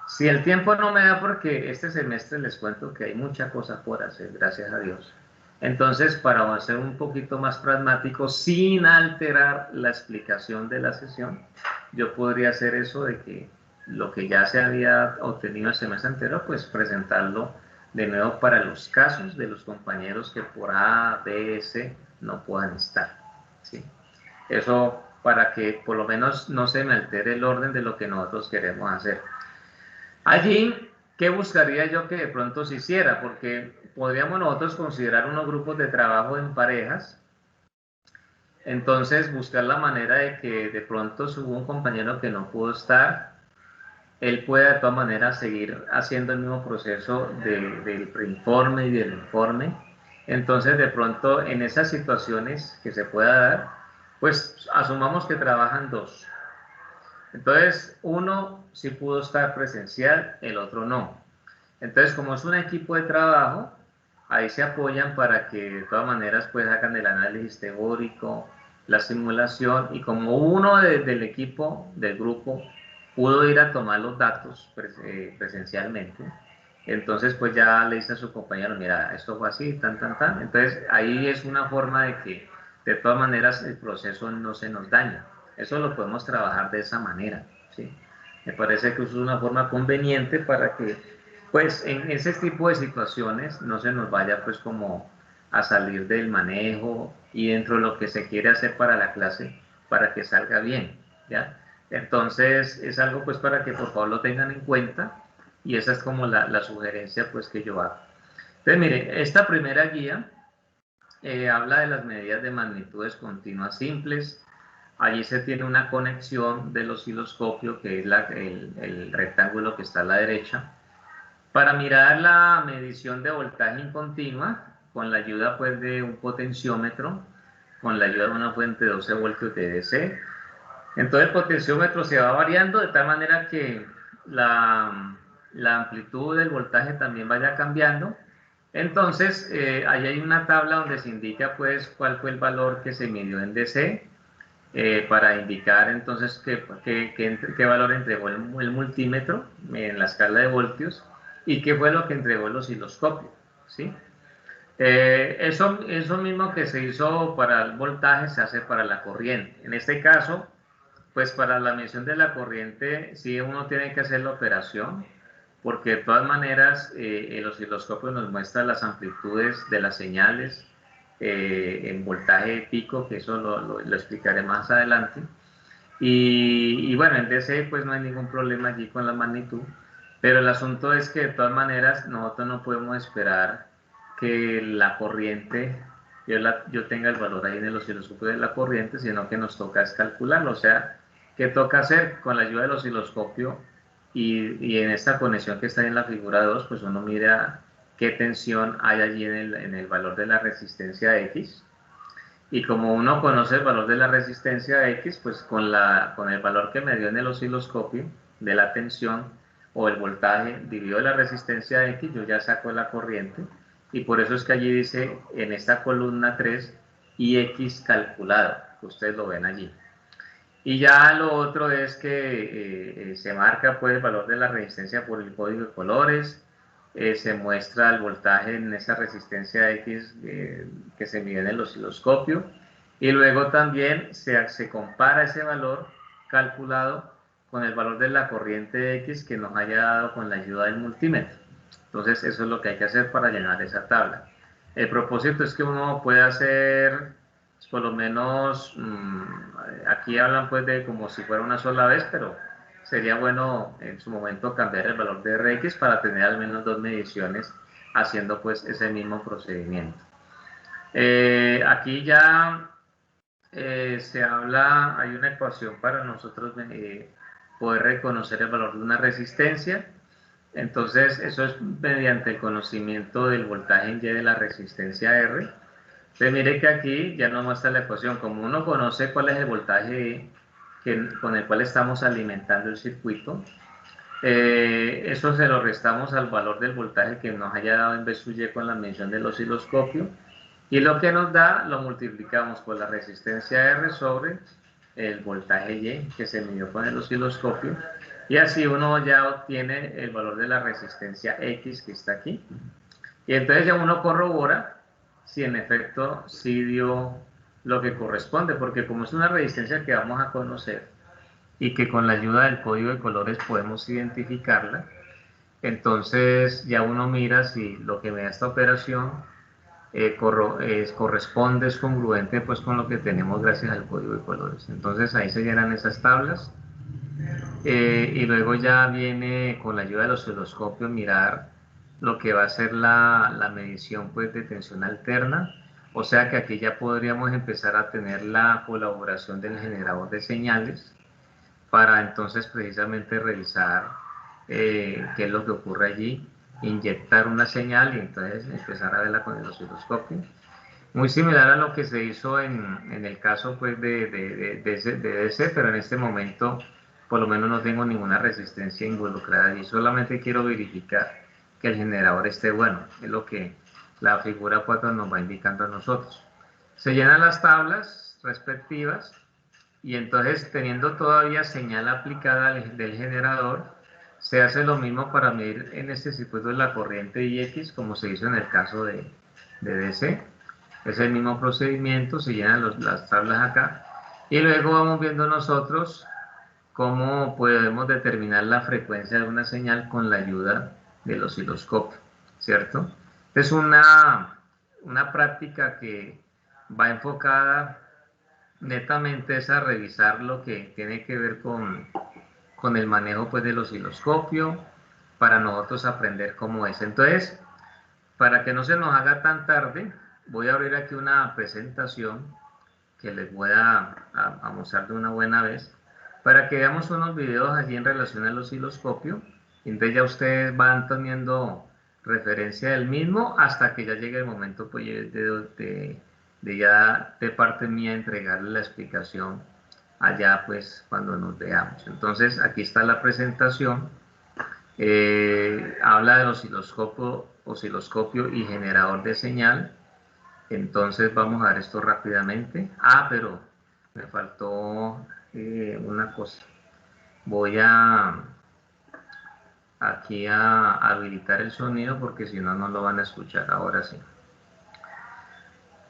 Si el tiempo no me da, porque este semestre les cuento que hay mucha cosa por hacer, gracias a Dios. Entonces, para ser un poquito más pragmático, sin alterar la explicación de la sesión, yo podría hacer eso de que lo que ya se había obtenido el semestre anterior, pues presentarlo de nuevo para los casos de los compañeros que por A, B, C no puedan estar, ¿sí? Eso para que por lo menos no se me altere el orden de lo que nosotros queremos hacer. Allí, ¿qué buscaría yo que de pronto se hiciera? Porque podríamos nosotros considerar unos grupos de trabajo en parejas, entonces buscar la manera de que de pronto si hubo un compañero que no pudo estar, él pueda de todas maneras seguir haciendo el mismo proceso del preinforme y del informe. Entonces, de pronto, en esas situaciones que se pueda dar, pues asumamos que trabajan dos. Entonces, uno sí pudo estar presencial, el otro no. Entonces, como es un equipo de trabajo, ahí se apoyan para que de todas maneras pues hagan el análisis teórico, la simulación, y como uno del equipo, del grupo, pudo ir a tomar los datos presencialmente, entonces pues ya le dice a su compañero, mira, esto fue así, tan, tan, tan. Entonces ahí es una forma de que de todas maneras el proceso no se nos daña. Eso lo podemos trabajar de esa manera, ¿sí? Me parece que es una forma conveniente para que pues en ese tipo de situaciones no se nos vaya pues como a salir del manejo y dentro de lo que se quiere hacer para la clase para que salga bien, ¿ya? Entonces es algo pues para que por favor lo tengan en cuenta, y esa es como la sugerencia pues que yo hago. Entonces mire, esta primera guía habla de las medidas de magnitudes continuas simples. Allí se tiene una conexión del osciloscopio, que es el rectángulo que está a la derecha, para mirar la medición de voltaje incontinua con la ayuda pues de un potenciómetro, con la ayuda de una fuente de 12 voltios de DC. Entonces el potenciómetro se va variando de tal manera que la amplitud del voltaje también vaya cambiando. Entonces ahí hay una tabla donde se indica pues cuál fue el valor que se midió en DC, para indicar entonces qué valor entregó el multímetro en la escala de voltios y qué fue lo que entregó el osciloscopio, ¿sí? Eso mismo que se hizo para el voltaje se hace para la corriente. En este caso, pues para la medición de la corriente, sí uno tiene que hacer la operación, porque de todas maneras el osciloscopio nos muestra las amplitudes de las señales en voltaje de pico, que eso lo explicaré más adelante. Y bueno, en DC pues no hay ningún problema allí con la magnitud, pero el asunto es que de todas maneras nosotros no podemos esperar que la corriente, yo tenga el valor ahí en el osciloscopio de la corriente, sino que nos toca es calcularlo. O sea, ¿qué toca hacer? Con la ayuda del osciloscopio y en esta conexión que está en la figura 2, pues uno mira qué tensión hay allí en el valor de la resistencia X. Y como uno conoce el valor de la resistencia X, pues con el valor que me dio en el osciloscopio de la tensión o el voltaje dividido la resistencia X, yo ya saco la corriente. Y por eso es que allí dice en esta columna 3 IX calculado, que ustedes lo ven allí. Y ya lo otro es que se marca pues el valor de la resistencia por el código de colores, se muestra el voltaje en esa resistencia X que se mide en el osciloscopio, y luego también se compara ese valor calculado con el valor de la corriente X que nos haya dado con la ayuda del multímetro. Entonces eso es lo que hay que hacer para llenar esa tabla. El propósito es que uno pueda hacer por lo menos, aquí hablan pues de como si fuera una sola vez, pero sería bueno en su momento cambiar el valor de Rx para tener al menos 2 mediciones haciendo pues ese mismo procedimiento. Aquí ya se habla, hay una ecuación para nosotros poder reconocer el valor de una resistencia. Entonces eso es mediante el conocimiento del voltaje en Y de la resistencia R. Entonces mire que aquí ya nos muestra la ecuación. Como uno conoce cuál es el voltaje con el cual estamos alimentando el circuito, eso se lo restamos al valor del voltaje que nos haya dado en B sub Y con la medición del osciloscopio, y lo que nos da lo multiplicamos por la resistencia R sobre el voltaje Y que se midió con el osciloscopio, y así uno ya obtiene el valor de la resistencia X que está aquí, y entonces ya uno corrobora si en efecto sí dio lo que corresponde, porque como es una resistencia que vamos a conocer y que con la ayuda del código de colores podemos identificarla, entonces ya uno mira si lo que me da esta operación corresponde, es congruente pues con lo que tenemos gracias al código de colores. Entonces ahí se llenan esas tablas, y luego ya viene con la ayuda del osciloscopio mirar lo que va a ser la medición pues de tensión alterna. O sea que aquí ya podríamos empezar a tener la colaboración del generador de señales para entonces precisamente revisar qué es lo que ocurre allí, inyectar una señal y entonces empezar a verla con el osciloscopio. Muy similar a lo que se hizo en el caso pues de DC, pero en este momento por lo menos no tengo ninguna resistencia involucrada y solamente quiero verificar que el generador esté bueno, es lo que la figura 4 nos va indicando a nosotros. Se llenan las tablas respectivas y entonces teniendo todavía señal aplicada del generador, se hace lo mismo para medir en este circuito la corriente IX como se hizo en el caso de DC. Es el mismo procedimiento, se llenan las tablas acá y luego vamos viendo nosotros cómo podemos determinar la frecuencia de una señal con la ayuda del osciloscopio, ¿cierto? Es una práctica que va enfocada netamente es a revisar lo que tiene que ver con el manejo pues, del osciloscopio para nosotros aprender cómo es. Entonces, para que no se nos haga tan tarde, voy a abrir aquí una presentación que les voy a mostrar de una buena vez para que veamos unos videos allí en relación al osciloscopio. Entonces ya ustedes van teniendo referencia del mismo hasta que ya llegue el momento pues, de ya de parte mía entregarle la explicación allá pues cuando nos veamos. Entonces aquí está la presentación. Habla del osciloscopio y generador de señal. Entonces vamos a ver esto rápidamente. Pero me faltó una cosa. Voy aquí a habilitar el sonido porque si no, no lo van a escuchar. Ahora sí.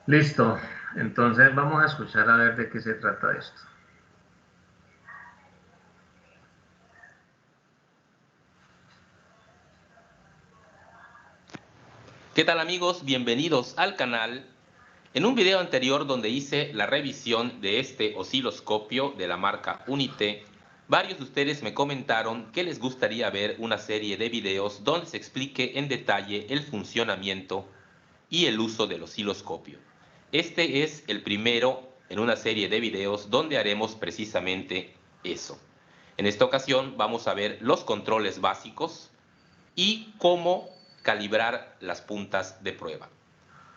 Listo. Entonces vamos a escuchar a ver de qué se trata esto. ¿Qué tal amigos? Bienvenidos al canal. En un video anterior donde hice la revisión de este osciloscopio de la marca Unite, varios de ustedes me comentaron que les gustaría ver una serie de videos donde se explique en detalle el funcionamiento y el uso del osciloscopio. Este es el primero en una serie de videos donde haremos precisamente eso. En esta ocasión vamos a ver los controles básicos y cómo calibrar las puntas de prueba.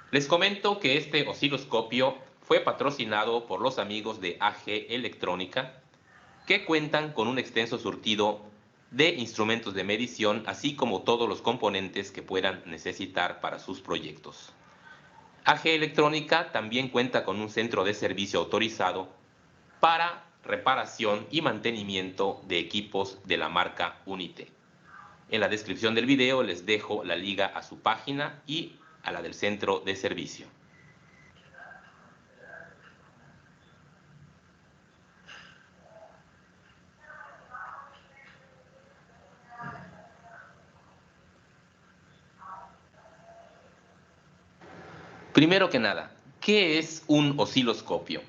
Les comento que este osciloscopio fue patrocinado por los amigos de AG Electrónica, que cuentan con un extenso surtido de instrumentos de medición, así como todos los componentes que puedan necesitar para sus proyectos. AG Electrónica también cuenta con un centro de servicio autorizado para reparación y mantenimiento de equipos de la marca Unite. En la descripción del video les dejo la liga a su página y a la del centro de servicio. Primero que nada, ¿qué es un osciloscopio?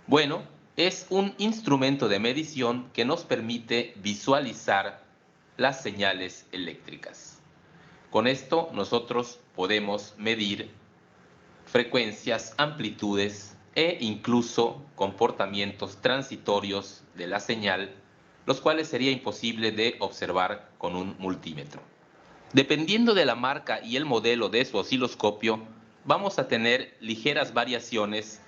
Bueno, es un instrumento de medición que nos permite visualizar las señales eléctricas. Con esto nosotros podemos medir frecuencias, amplitudes e incluso comportamientos transitorios de la señal, los cuales sería imposible de observar con un multímetro. Dependiendo de la marca y el modelo de su osciloscopio, vamos a tener ligeras variaciones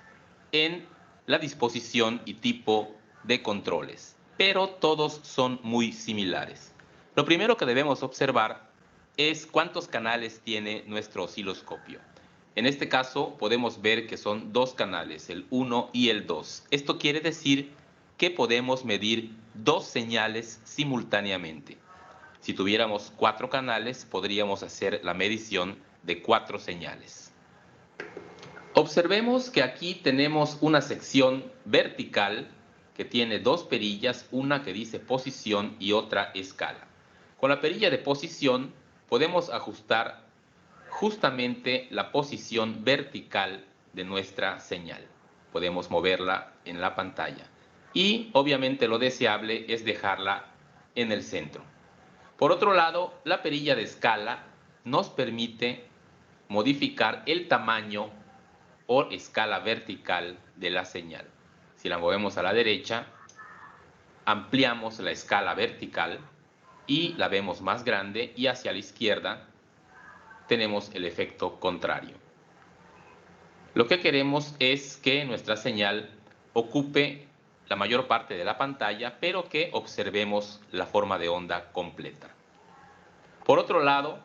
en la disposición y tipo de controles, pero todos son muy similares. Lo primero que debemos observar es cuántos canales tiene nuestro osciloscopio. En este caso podemos ver que son dos canales, el 1 y el 2. Esto quiere decir que podemos medir dos señales simultáneamente. Si tuviéramos 4 canales, podríamos hacer la medición de 4 señales. Observemos que aquí tenemos una sección vertical que tiene dos perillas, una que dice posición y otra escala. Con la perilla de posición podemos ajustar justamente la posición vertical de nuestra señal. Podemos moverla en la pantalla. Y obviamente lo deseable es dejarla en el centro. Por otro lado, la perilla de escala nos permite modificar el tamaño o escala vertical de la señal. Si la movemos a la derecha, ampliamos la escala vertical y la vemos más grande, y hacia la izquierda tenemos el efecto contrario. Lo que queremos es que nuestra señal ocupe la mayor parte de la pantalla, pero que observemos la forma de onda completa. Por otro lado,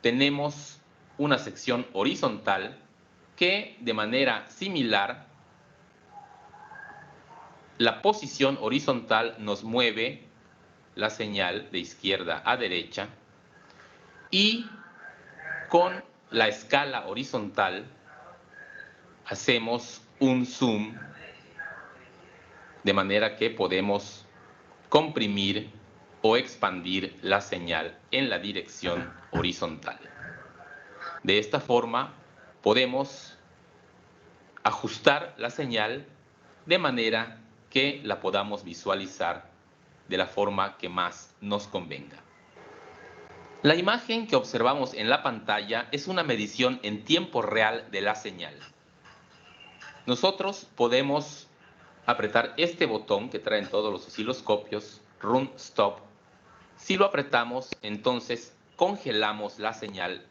tenemos una sección horizontal que de manera similar, la posición horizontal nos mueve la señal de izquierda a derecha, y con la escala horizontal hacemos un zoom de manera que podemos comprimir o expandir la señal en la dirección horizontal. De esta forma podemos ajustar la señal de manera que la podamos visualizar de la forma que más nos convenga. La imagen que observamos en la pantalla es una medición en tiempo real de la señal. Nosotros podemos apretar este botón que traen todos los osciloscopios, Run Stop. Si lo apretamos, entonces congelamos la señal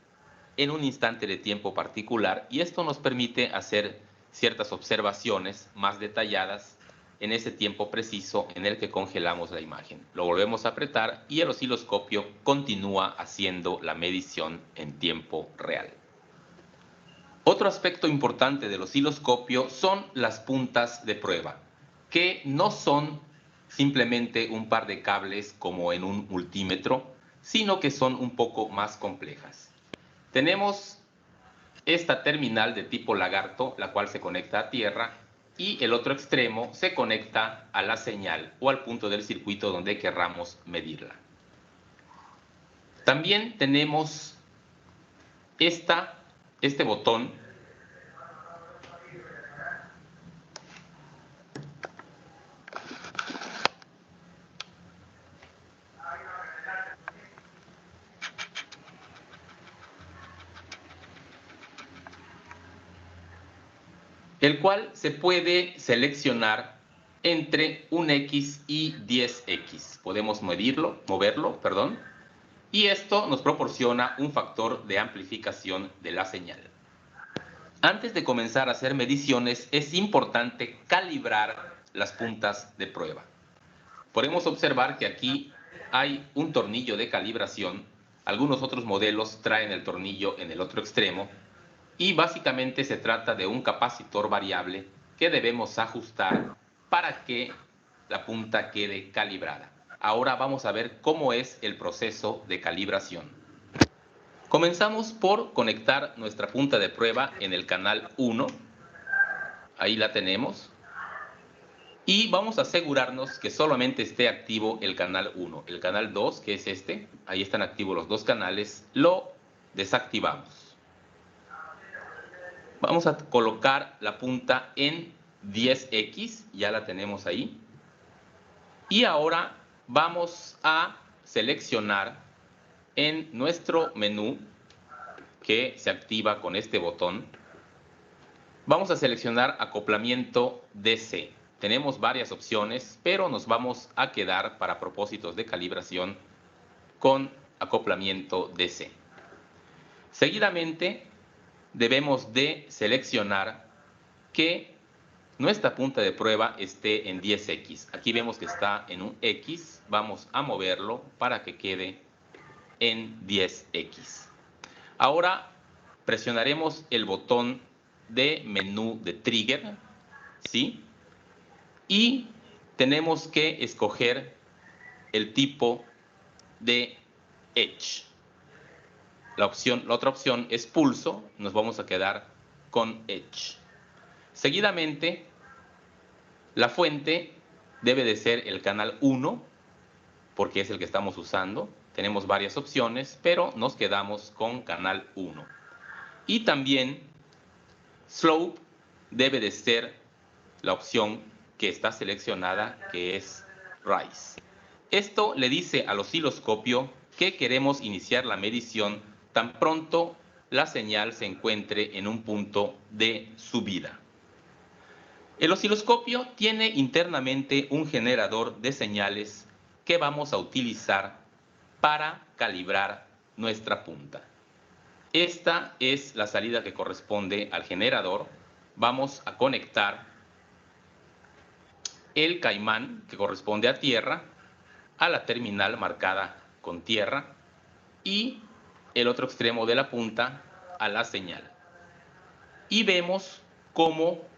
en un instante de tiempo particular, y esto nos permite hacer ciertas observaciones más detalladas en ese tiempo preciso en el que congelamos la imagen. Lo volvemos a apretar y el osciloscopio continúa haciendo la medición en tiempo real. Otro aspecto importante del osciloscopio son las puntas de prueba, que no son simplemente un par de cables como en un multímetro, sino que son un poco más complejas. Tenemos esta terminal de tipo lagarto, la cual se conecta a tierra, y el otro extremo se conecta a la señal o al punto del circuito donde querramos medirla. También tenemos este botón el cual se puede seleccionar entre un X y 10X. Podemos moverlo, y esto nos proporciona un factor de amplificación de la señal. Antes de comenzar a hacer mediciones, es importante calibrar las puntas de prueba. Podemos observar que aquí hay un tornillo de calibración. Algunos otros modelos traen el tornillo en el otro extremo. Y básicamente se trata de un capacitor variable que debemos ajustar para que la punta quede calibrada. Ahora vamos a ver cómo es el proceso de calibración. Comenzamos por conectar nuestra punta de prueba en el canal 1. Ahí la tenemos. Y vamos a asegurarnos que solamente esté activo el canal 1. El canal 2, que es este, ahí están activos los dos canales, lo desactivamos. Vamos a colocar la punta en 10X, ya la tenemos ahí. Y ahora vamos a seleccionar en nuestro menú, que se activa con este botón, vamos a seleccionar acoplamiento DC. Tenemos varias opciones, pero nos vamos a quedar para propósitos de calibración con acoplamiento DC. Seguidamente, debemos de seleccionar que nuestra punta de prueba esté en 10X. Aquí vemos que está en un X. Vamos a moverlo para que quede en 10X. Ahora presionaremos el botón de menú de trigger, ¿sí? Y tenemos que escoger el tipo de Edge. La otra opción es pulso, nos vamos a quedar con Edge. Seguidamente, la fuente debe de ser el canal 1, porque es el que estamos usando. Tenemos varias opciones, pero nos quedamos con canal 1. Y también, slope debe de ser la opción que está seleccionada, que es rise. Esto le dice al osciloscopio que queremos iniciar la medición tan pronto la señal se encuentre en un punto de subida. El osciloscopio tiene internamente un generador de señales que vamos a utilizar para calibrar nuestra punta. Esta es la salida que corresponde al generador. Vamos a conectar el caimán que corresponde a tierra a la terminal marcada con tierra y el otro extremo de la punta a la señal. Y vemos cómo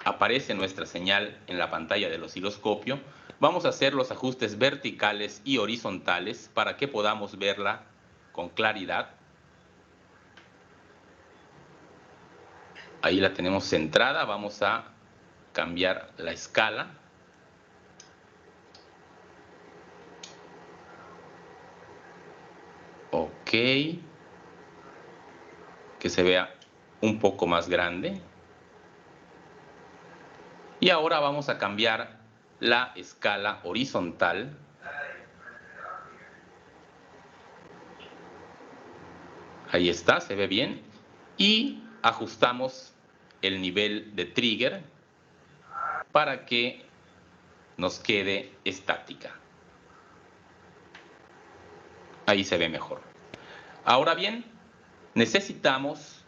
aparece nuestra señal en la pantalla del osciloscopio. Vamos a hacer los ajustes verticales y horizontales para que podamos verla con claridad. Ahí la tenemos centrada. Vamos a cambiar la escala. Ok, que se vea un poco más grande. Y ahora vamos a cambiar la escala horizontal. Ahí está, se ve bien. Y ajustamos el nivel de trigger para que nos quede estática. Ahí se ve mejor. Ahora bien, necesitamos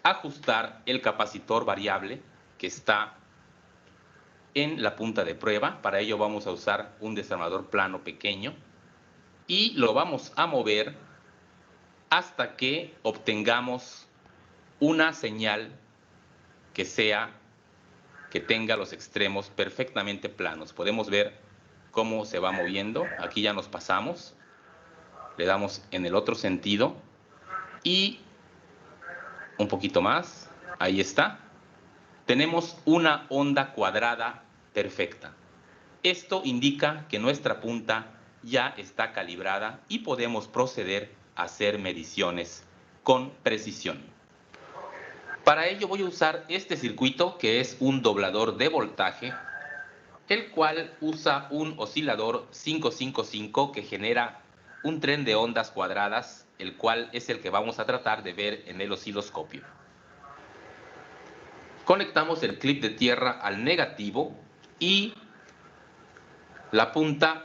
ajustar el capacitor variable que está en la punta de prueba. Para ello vamos a usar un desarmador plano pequeño y lo vamos a mover hasta que obtengamos una señal que tenga los extremos perfectamente planos. Podemos ver cómo se va moviendo. Aquí ya nos pasamos. Le damos en el otro sentido y un poquito más. Ahí está. Tenemos una onda cuadrada perfecta. Esto indica que nuestra punta ya está calibrada y podemos proceder a hacer mediciones con precisión. Para ello voy a usar este circuito, que es un doblador de voltaje, el cual usa un oscilador 555 que genera un tren de ondas cuadradas, el cual es el que vamos a tratar de ver en el osciloscopio. Conectamos el clip de tierra al negativo y la punta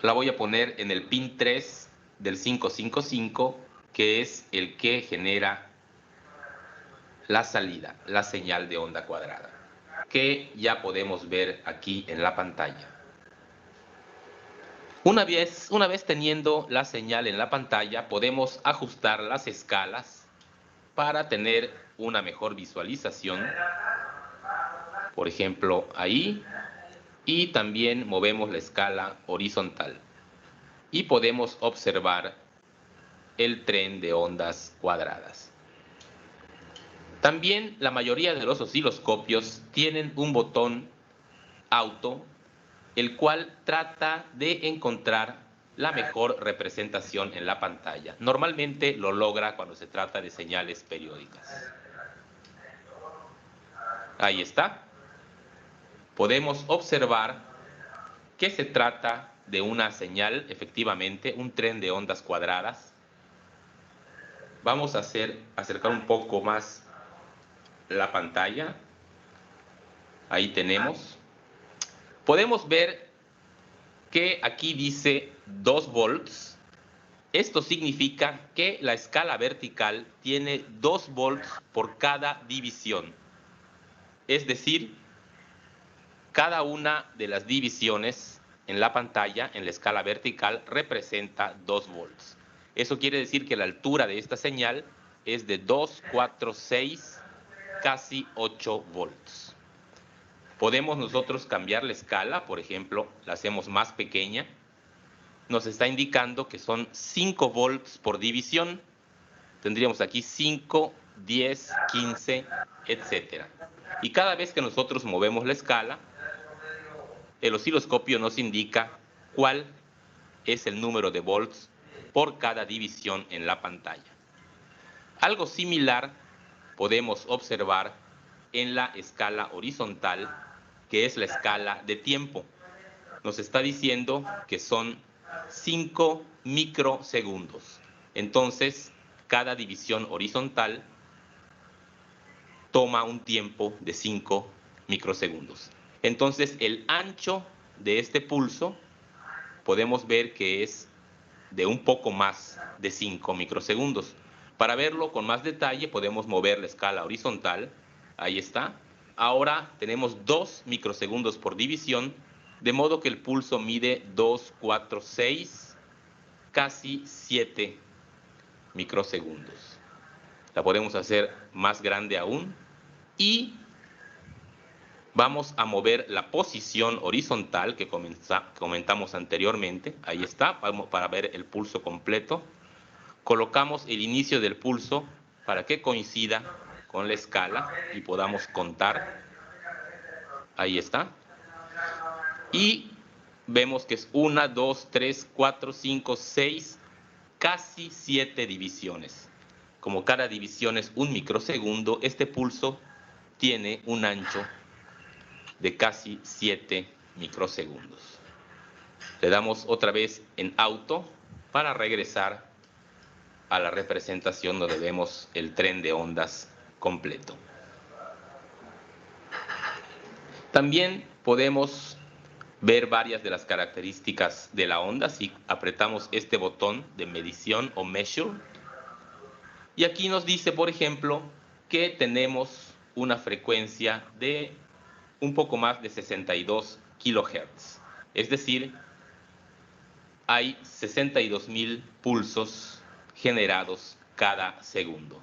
la voy a poner en el pin 3 del 555, que es el que genera la salida, la señal de onda cuadrada, que ya podemos ver aquí en la pantalla. Una vez teniendo la señal en la pantalla, podemos ajustar las escalas para tener una mejor visualización. Por ejemplo, ahí. Y también movemos la escala horizontal. Y podemos observar el tren de ondas cuadradas. También la mayoría de los osciloscopios tienen un botón auto, el cual trata de encontrar la mejor representación en la pantalla. Normalmente lo logra cuando se trata de señales periódicas. Ahí está. Podemos observar que se trata de una señal, efectivamente, un tren de ondas cuadradas. Vamos a acercar un poco más la pantalla. Ahí tenemos. Podemos ver que aquí dice 2 volts. Esto significa que la escala vertical tiene 2 volts por cada división. Es decir, cada una de las divisiones en la pantalla, en la escala vertical, representa 2 volts. Eso quiere decir que la altura de esta señal es de 2, 4, 6, casi 8 volts. Podemos nosotros cambiar la escala, por ejemplo, la hacemos más pequeña. Nos está indicando que son 5 volts por división. Tendríamos aquí 5, 10, 15, etc. Y cada vez que nosotros movemos la escala, el osciloscopio nos indica cuál es el número de volts por cada división en la pantalla. Algo similar podemos observar en la escala horizontal, que es la escala de tiempo. Nos está diciendo que son 5 microsegundos. Entonces, cada división horizontal toma un tiempo de 5 microsegundos. Entonces, el ancho de este pulso podemos ver que es de un poco más de 5 microsegundos. Para verlo con más detalle, podemos mover la escala horizontal. Ahí está. Ahora tenemos 2 microsegundos por división, de modo que el pulso mide 2, 4, 6, casi 7 microsegundos. La podemos hacer más grande aún y vamos a mover la posición horizontal que comentamos anteriormente. Ahí está, para ver el pulso completo. Colocamos el inicio del pulso para que coincida con la escala y podamos contar. Ahí está. Y vemos que es 1, 2, 3, 4, 5, 6, casi 7 divisiones. Como cada división es 1 microsegundo, este pulso tiene un ancho de casi 7 microsegundos. Le damos otra vez en auto para regresar a la representación donde vemos el tren de ondas completo. También podemos ver varias de las características de la onda si apretamos este botón de medición o measure. Y aquí nos dice, por ejemplo, que tenemos una frecuencia de un poco más de 62 kilohertz. Es decir, hay 62.000 pulsos generados cada segundo.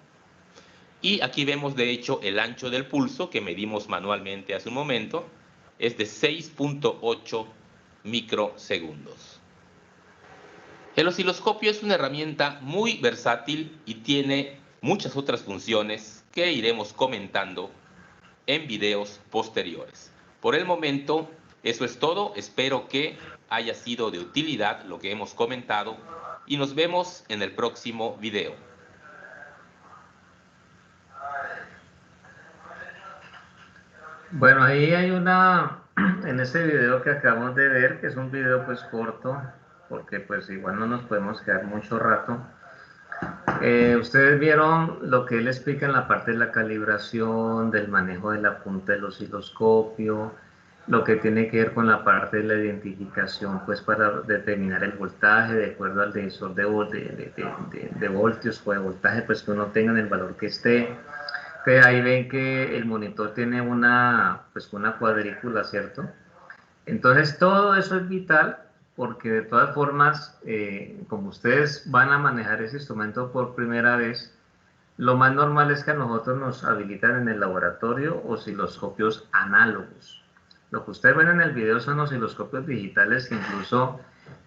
Y aquí vemos de hecho el ancho del pulso que medimos manualmente hace un momento, es de 6.8 microsegundos. El osciloscopio es una herramienta muy versátil y tiene muchas otras funciones que iremos comentando en videos posteriores. Por el momento, eso es todo. Espero que haya sido de utilidad lo que hemos comentado y nos vemos en el próximo video. Bueno, ahí hay en ese video que acabamos de ver, que es un video pues corto, porque pues igual no nos podemos quedar mucho rato. Ustedes vieron lo que él explica en la parte de la calibración, del manejo de la punta del osciloscopio, lo que tiene que ver con la parte de la identificación, pues para determinar el voltaje de acuerdo al divisor de voltios o de voltaje, pues que uno tenga en el valor que esté. Que ahí ven que el monitor tiene pues una cuadrícula, ¿cierto? Entonces todo eso es vital porque de todas formas, como ustedes van a manejar ese instrumento por primera vez, lo más normal es que a nosotros nos habilitan en el laboratorio osciloscopios análogos. Lo que ustedes ven en el video son osciloscopios digitales que incluso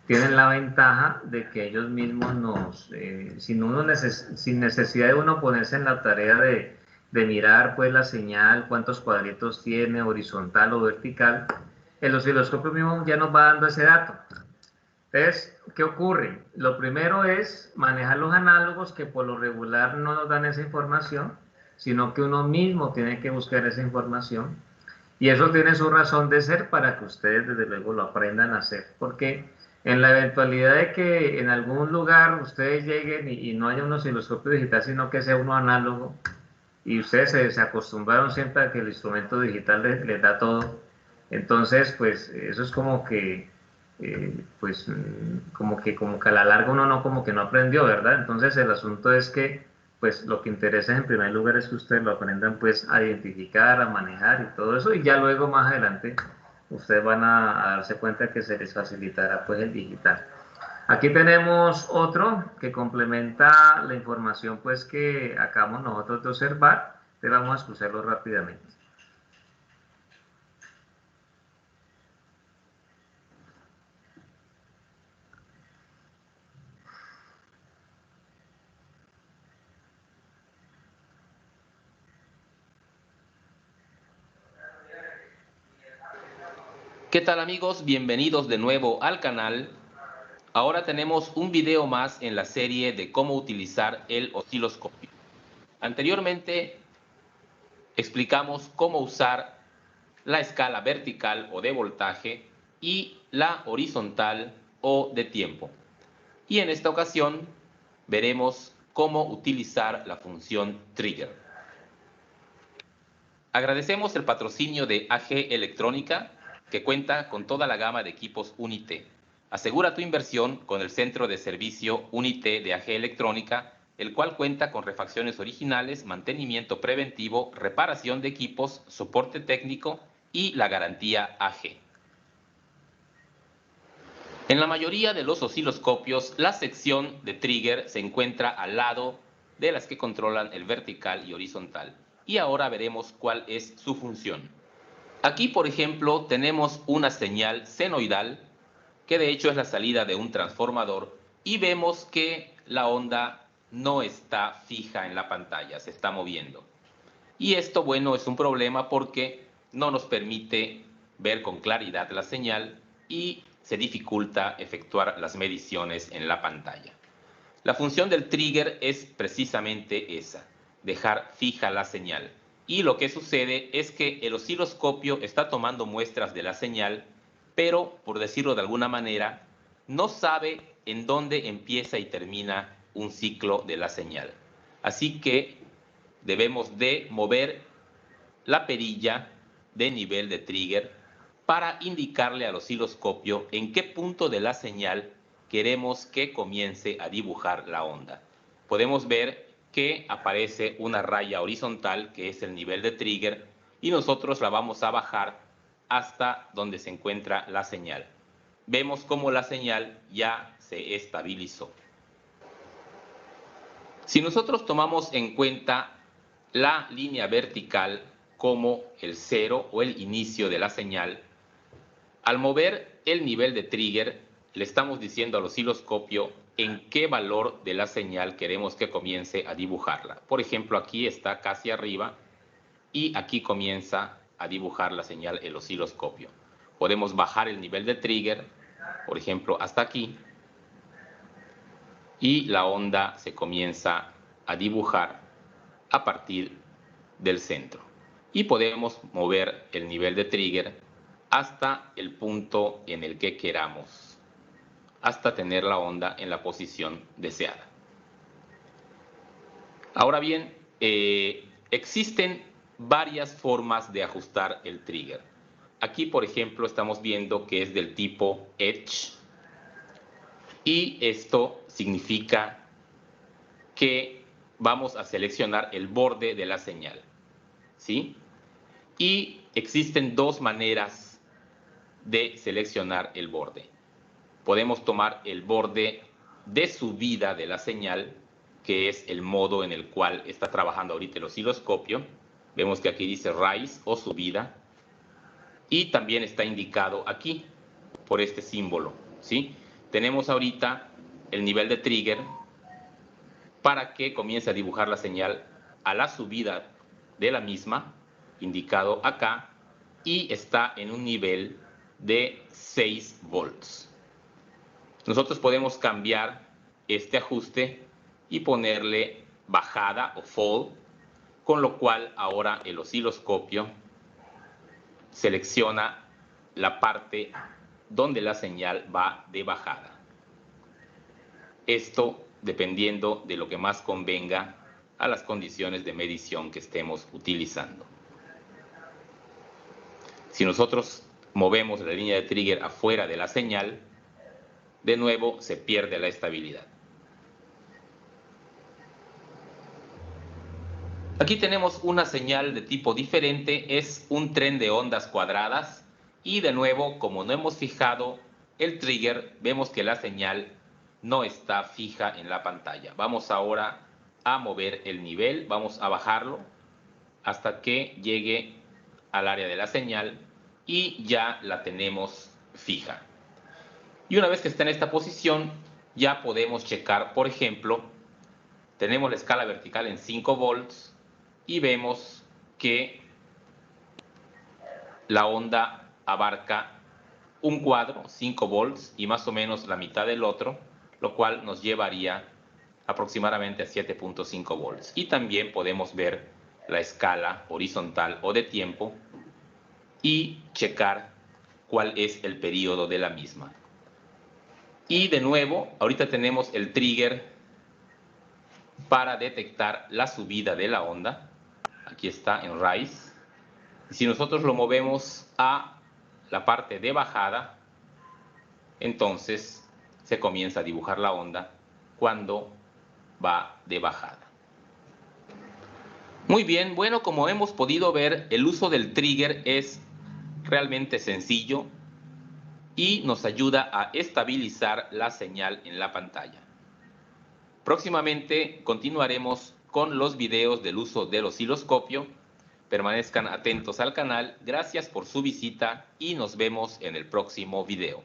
tienen la ventaja de que ellos mismos sin necesidad de uno ponerse en la tarea de mirar pues la señal, cuántos cuadritos tiene, horizontal o vertical, el osciloscopio mismo ya nos va dando ese dato. Entonces, ¿qué ocurre? Lo primero es manejar los análogos que por lo regular no nos dan esa información, sino que uno mismo tiene que buscar esa información. Y eso tiene su razón de ser para que ustedes desde luego lo aprendan a hacer. Porque en la eventualidad de que en algún lugar ustedes lleguen y no haya un osciloscopio digital, sino que sea uno análogo, y ustedes se acostumbraron siempre a que el instrumento digital les da todo, entonces pues eso es como que pues como que a la larga uno no como que no aprendió, ¿verdad? Entonces el asunto es que pues lo que interesa en primer lugar es que ustedes lo aprendan pues a identificar, a manejar y todo eso, y ya luego más adelante ustedes van a darse cuenta que se les facilitará pues el digital. Aquí tenemos otro que complementa la información pues que acabamos nosotros de observar. Te vamos a escucharlo rápidamente. ¿Qué tal amigos? Bienvenidos de nuevo al canal. Ahora tenemos un video más en la serie de cómo utilizar el osciloscopio. Anteriormente explicamos cómo usar la escala vertical o de voltaje y la horizontal o de tiempo. Y en esta ocasión veremos cómo utilizar la función trigger. Agradecemos el patrocinio de AG Electrónica, que cuenta con toda la gama de equipos Unite. Asegura tu inversión con el centro de servicio Unite de AG Electrónica, el cual cuenta con refacciones originales, mantenimiento preventivo, reparación de equipos, soporte técnico y la garantía AG. En la mayoría de los osciloscopios, la sección de trigger se encuentra al lado de las que controlan el vertical y horizontal. Y ahora veremos cuál es su función. Aquí, por ejemplo, tenemos una señal senoidal, que de hecho es la salida de un transformador, y vemos que la onda no está fija en la pantalla, se está moviendo. Y esto, bueno, es un problema porque no nos permite ver con claridad la señal y se dificulta efectuar las mediciones en la pantalla. La función del trigger es precisamente esa, dejar fija la señal. Y lo que sucede es que el osciloscopio está tomando muestras de la señal, pero, por decirlo de alguna manera, no sabe en dónde empieza y termina un ciclo de la señal. Así que debemos de mover la perilla de nivel de trigger para indicarle al osciloscopio en qué punto de la señal queremos que comience a dibujar la onda. Podemos ver que aparece una raya horizontal, que es el nivel de trigger, y nosotros la vamos a bajar hasta donde se encuentra la señal. Vemos cómo la señal ya se estabilizó. Si nosotros tomamos en cuenta la línea vertical como el cero o el inicio de la señal, al mover el nivel de trigger, le estamos diciendo al osciloscopio en qué valor de la señal queremos que comience a dibujarla. Por ejemplo, aquí está casi arriba y aquí comienza a dibujar la señal el osciloscopio. Podemos bajar el nivel de trigger, por ejemplo, hasta aquí, y la onda se comienza a dibujar a partir del centro. y podemos mover el nivel de trigger hasta el punto en el que queramos, hasta tener la onda en la posición deseada. Ahora bien, existen varias formas de ajustar el trigger. Aquí, por ejemplo, estamos viendo que es del tipo Edge, y esto significa que vamos a seleccionar el borde de la señal, ¿sí? Y existen dos maneras de seleccionar el borde. Podemos tomar el borde de subida de la señal, que es el modo en el cual está trabajando ahorita el osciloscopio. Vemos que aquí dice rise o subida, y también está indicado aquí por este símbolo, ¿sí? Tenemos ahorita el nivel de trigger para que comience a dibujar la señal a la subida de la misma, indicado acá, y está en un nivel de 6 volts. Nosotros podemos cambiar este ajuste y ponerle bajada o fall, con lo cual ahora el osciloscopio selecciona la parte donde la señal va de bajada. Esto dependiendo de lo que más convenga a las condiciones de medición que estemos utilizando. Si nosotros movemos la línea de trigger afuera de la señal, de nuevo se pierde la estabilidad. Aquí tenemos una señal de tipo diferente, es un tren de ondas cuadradas, y de nuevo, como no hemos fijado el trigger, vemos que la señal no está fija en la pantalla. Vamos ahora a mover el nivel, vamos a bajarlo hasta que llegue al área de la señal y ya la tenemos fija. Y una vez que está en esta posición, ya podemos checar, por ejemplo, tenemos la escala vertical en 5 volts y vemos que la onda abarca un cuadro, 5 volts, y más o menos la mitad del otro, lo cual nos llevaría aproximadamente a 7.5 volts. Y también podemos ver la escala horizontal o de tiempo y checar cuál es el periodo de la misma. Y de nuevo, ahorita tenemos el trigger para detectar la subida de la onda. Aquí está en rise. Y si nosotros lo movemos a la parte de bajada, entonces se comienza a dibujar la onda cuando va de bajada. Muy bien, bueno, como hemos podido ver, el uso del trigger es realmente sencillo y nos ayuda a estabilizar la señal en la pantalla. Próximamente continuaremos con los videos del uso del osciloscopio. Permanezcan atentos al canal, gracias por su visita y nos vemos en el próximo video.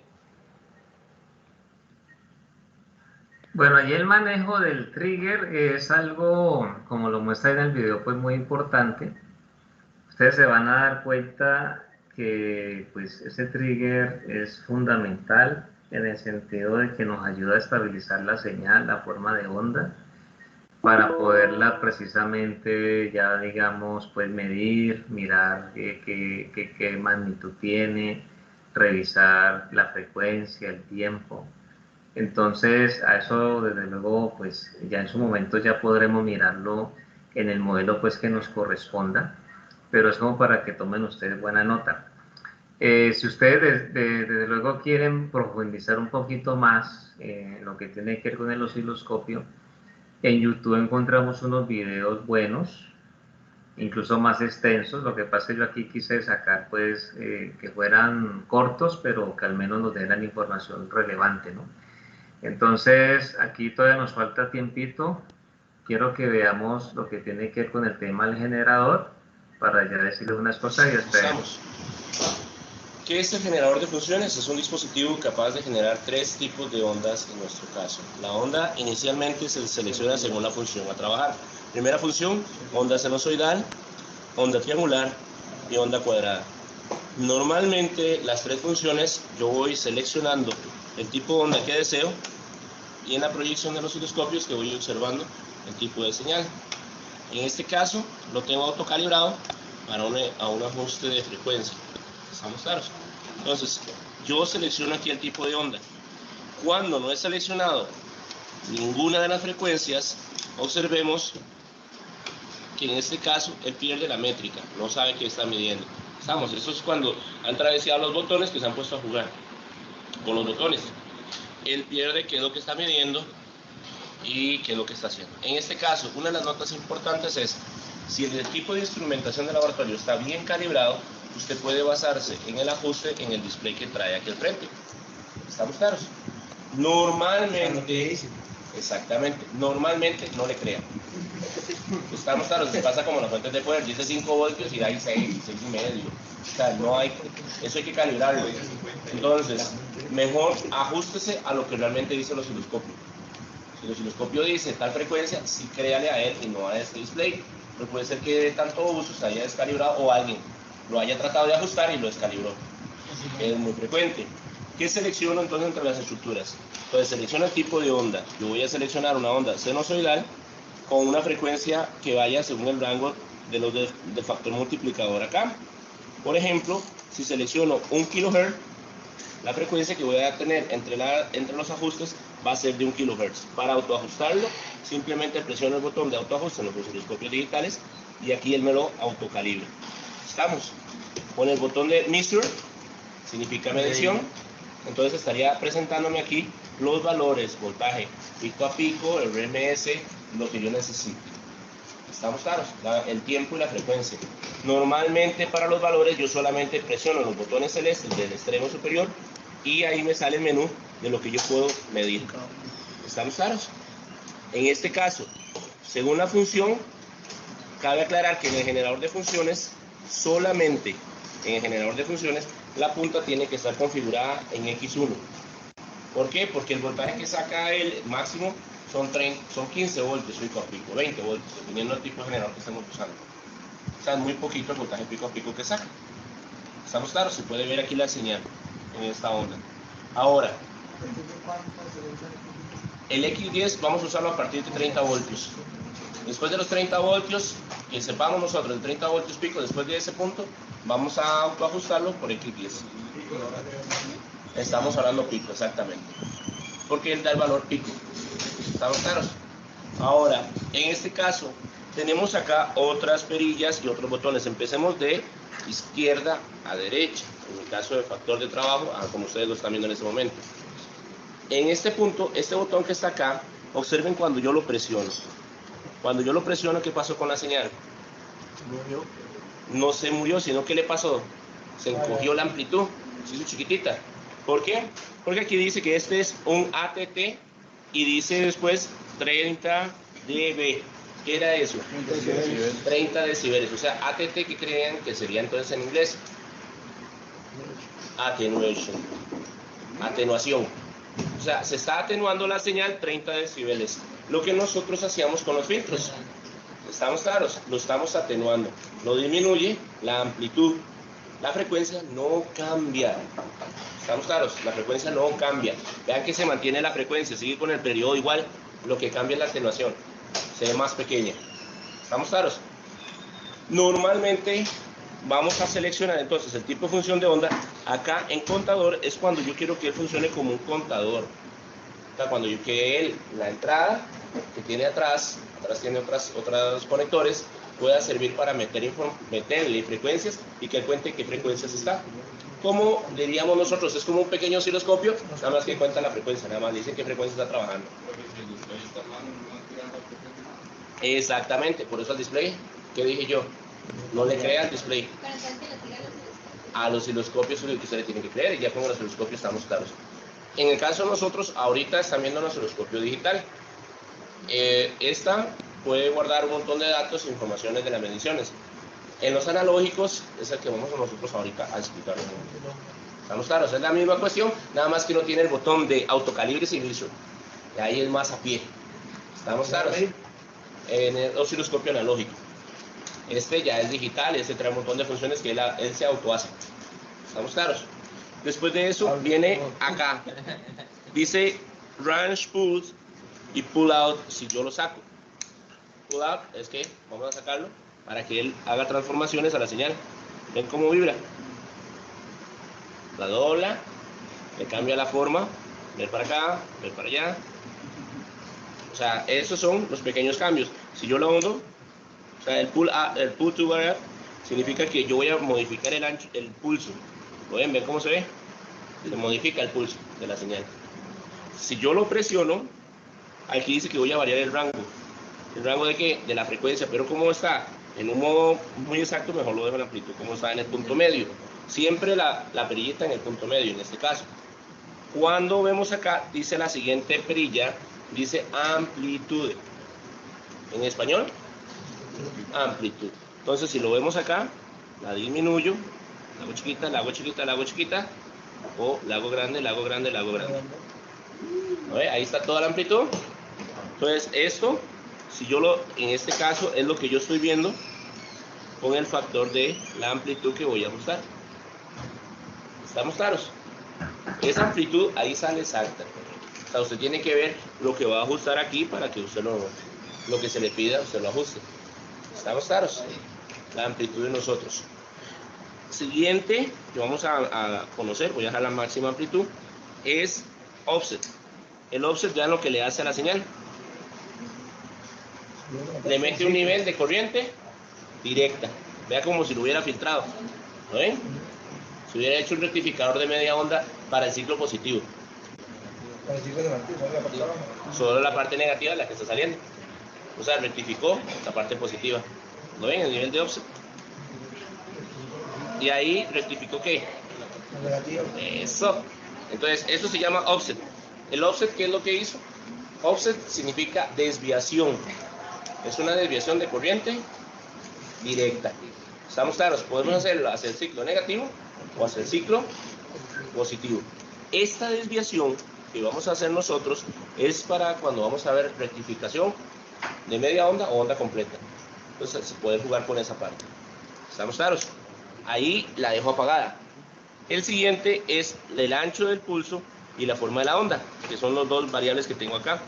Bueno, allí el manejo del trigger es algo, como lo muestra en el video, pues muy importante. Ustedes se van a dar cuenta que pues ese trigger es fundamental en el sentido de que nos ayuda a estabilizar la señal, la forma de onda, para poderla precisamente ya digamos pues medir, mirar qué magnitud tiene, revisar la frecuencia, el tiempo. Entonces a eso desde luego pues ya en su momento ya podremos mirarlo en el modelo pues que nos corresponda, pero es como para que tomen ustedes buena nota. Si ustedes desde luego quieren profundizar un poquito más en lo que tiene que ver con el osciloscopio, en YouTube encontramos unos videos buenos, incluso más extensos. Lo que pasa es que yo aquí quise sacar pues que fueran cortos, pero que al menos nos dieran información relevante, ¿no? Entonces aquí todavía nos falta tiempito. Quiero que veamos lo que tiene que ver con el tema del generador para ya decirles unas cosas y esperemos. ¿Qué es el generador de funciones? Es un dispositivo capaz de generar 3 tipos de ondas en nuestro caso. La onda inicialmente se selecciona según la función a trabajar. Primera función, onda sinusoidal, onda triangular y onda cuadrada. Normalmente las 3 funciones yo voy seleccionando el tipo de onda que deseo y en la proyección de los osciloscopios que voy observando el tipo de señal. En este caso lo tengo autocalibrado a un ajuste de frecuencia. ¿Estamos claros? Entonces, yo selecciono aquí el tipo de onda. Cuando no he seleccionado ninguna de las frecuencias, observemos que en este caso él pierde la métrica, no sabe qué está midiendo. Eso es cuando han traveseado los botones que se han puesto a jugar con los botones. Él pierde qué es lo que está midiendo y qué es lo que está haciendo. En este caso, una de las notas importantes es, si el equipo de instrumentación de laboratorio está bien calibrado, usted puede basarse en el ajuste en el display que trae aquí al frente. ¿Estamos claros? Normalmente, exactamente, normalmente no le crean. Estamos claros, se pasa como las fuentes de poder, dice 5 voltios y hay 6 y medio. O sea, no hay, eso hay que calibrarlo. Entonces, mejor ajústese a lo que realmente dice el osciloscopio. Si el osciloscopio dice tal frecuencia, sí créale a él y no a este display. Pero puede ser que de tanto uso se haya descalibrado o alguien lo haya tratado de ajustar y lo descalibró. Es muy frecuente. ¿Qué selecciono entonces entre las estructuras? Entonces selecciono el tipo de onda. Yo voy a seleccionar una onda sinusoidal con una frecuencia que vaya según el rango de los del factor multiplicador acá. Por ejemplo, si selecciono 1 kHz, la frecuencia que voy a tener entre los ajustes va a ser de 1 kHz. Para autoajustarlo, simplemente presiono el botón de autoajuste en los osciloscopios digitales y aquí él me lo autocalibra. ¿Estamos? Con el botón de measure, significa medición, entonces estaría presentándome aquí los valores, voltaje pico a pico, el RMS, lo que yo necesito. ¿Estamos claros? El tiempo y la frecuencia. Normalmente para los valores yo solamente presiono los botones celestes del extremo superior y ahí me sale el menú de lo que yo puedo medir. ¿Estamos claros? En este caso, según la función, cabe aclarar que en el generador de funciones, solamente en el generador de funciones, la punta tiene que estar configurada en X1. ¿Por qué? Porque el voltaje que saca el máximo son 15 voltios pico a pico, 20 voltios, dependiendo del tipo de generador que estemos usando. O sea, es muy poquito el voltaje pico a pico que saca. ¿Estamos claros? Se puede ver aquí la señal en esta onda. Ahora, el X10 vamos a usarlo a partir de 30 voltios. Después de los 30 voltios, que sepamos nosotros el 30 voltios pico, después de ese punto, vamos a autoajustarlo por X10. Estamos hablando pico, exactamente. Porque él da el valor pico. ¿Estamos claros? Ahora, en este caso, tenemos acá otras perillas y otros botones. Empecemos de izquierda a derecha. En el caso de factor de trabajo, como ustedes lo están viendo en este momento. En este punto, este botón que está acá, observen cuando yo lo presiono. Cuando yo lo presiono, ¿qué pasó con la señal? Murió. No se murió, sino ¿qué le pasó? Se encogió la amplitud, se hizo chiquitita. ¿Por qué? Porque aquí dice que este es un ATT y dice después 30 dB. ¿Qué era eso? 30 decibeles. O sea, ATT, ¿qué creen que sería entonces en inglés? Attenuation. Atenuación. O sea, se está atenuando la señal 30 decibeles. Lo que nosotros hacíamos con los filtros. ¿Estamos claros? Lo estamos atenuando. No disminuye la amplitud. La frecuencia no cambia. ¿Estamos claros? La frecuencia no cambia. Vean que se mantiene la frecuencia, sigue con el periodo igual. Lo que cambia es la atenuación. Se ve más pequeña. ¿Estamos claros? Normalmente vamos a seleccionar entonces el tipo de función de onda. Acá en contador es cuando yo quiero que él funcione como un contador. O sea, cuando yo que él, la entrada que tiene atrás tiene otros conectores, pueda servir para meterle frecuencias y que él cuente qué frecuencias está. Como diríamos nosotros, es como un pequeño osciloscopio, nada más que cuenta la frecuencia, nada más dice qué frecuencia está trabajando. Exactamente, por eso al display, ¿qué dije yo? No le crea al display. A los osciloscopios es lo que usted le tiene que creer, y ya con el osciloscopio estamos claros. En el caso de nosotros, ahorita están viendo el osciloscopio digital. Esta puede guardar un montón de datos e informaciones de las mediciones. En los analógicos es el que vamos a nosotros ahorita a explicar. ¿Estamos claros? Es la misma cuestión, nada más que no tiene el botón de autocalibre sin inicio. Y ahí es más a pie. ¿Estamos claros? En el osciloscopio analógico. Este ya es digital, este trae un montón de funciones que él se autohace. ¿Estamos claros? Después de eso viene acá. Dice range pull y pull out si yo lo saco. Pull out es que vamos a sacarlo para que él haga transformaciones a la señal. ¿Ven cómo vibra? La dobla, le cambia la forma, ver para acá, ver para allá. O sea, esos son los pequeños cambios. Si yo lo hundo, o sea, el pull to bar up significa que yo voy a modificar el ancho, el pulso. ¿Lo ven? ¿Ven cómo se ve? Se modifica el pulso de la señal. Si yo lo presiono, aquí dice que voy a variar el rango. ¿El rango de qué? De la frecuencia. Pero como está en un modo muy exacto, mejor lo dejo en amplitud. Como está en el punto medio. Siempre la perillita en el punto medio, en este caso. Cuando vemos acá, dice la siguiente perilla, dice amplitud. En español, amplitud. Entonces, si lo vemos acá, la disminuyo, la hago chiquita, la hago chiquita, la hago chiquita, o la hago grande, la hago grande, la hago grande. ¿Ve? Ahí está toda la amplitud. Entonces, esto, si yo en este caso, es lo que yo estoy viendo con el factor de la amplitud que voy a ajustar. ¿Estamos claros? Esa amplitud ahí sale exacta. O sea, usted tiene que ver lo que va a ajustar aquí para que usted lo que se le pida, usted lo ajuste. ¿Estamos claros? La amplitud de nosotros. Siguiente que vamos a conocer, voy a dejar la máxima amplitud, es offset. El offset ya lo que le hace a la señal. Le mete un nivel de corriente directa. Vea como si lo hubiera filtrado. ¿Lo ven? Si hubiera hecho un rectificador de media onda para el ciclo positivo. Solo la parte negativa es la que está saliendo. O sea, rectificó la parte positiva. ¿Lo ven? El nivel de offset. Y ahí rectificó ¿qué? Eso. Entonces, eso se llama offset. El offset, ¿qué es lo que hizo? Offset significa desviación. Es una desviación de corriente directa. ¿Estamos claros? Podemos hacerlo hacia el ciclo negativo o hacia el ciclo positivo. Esta desviación que vamos a hacer nosotros es para cuando vamos a ver rectificación de media onda o onda completa. Entonces se puede jugar con esa parte. ¿Estamos claros? Ahí la dejo apagada. El siguiente es el ancho del pulso y la forma de la onda, que son los dos variables que tengo acá.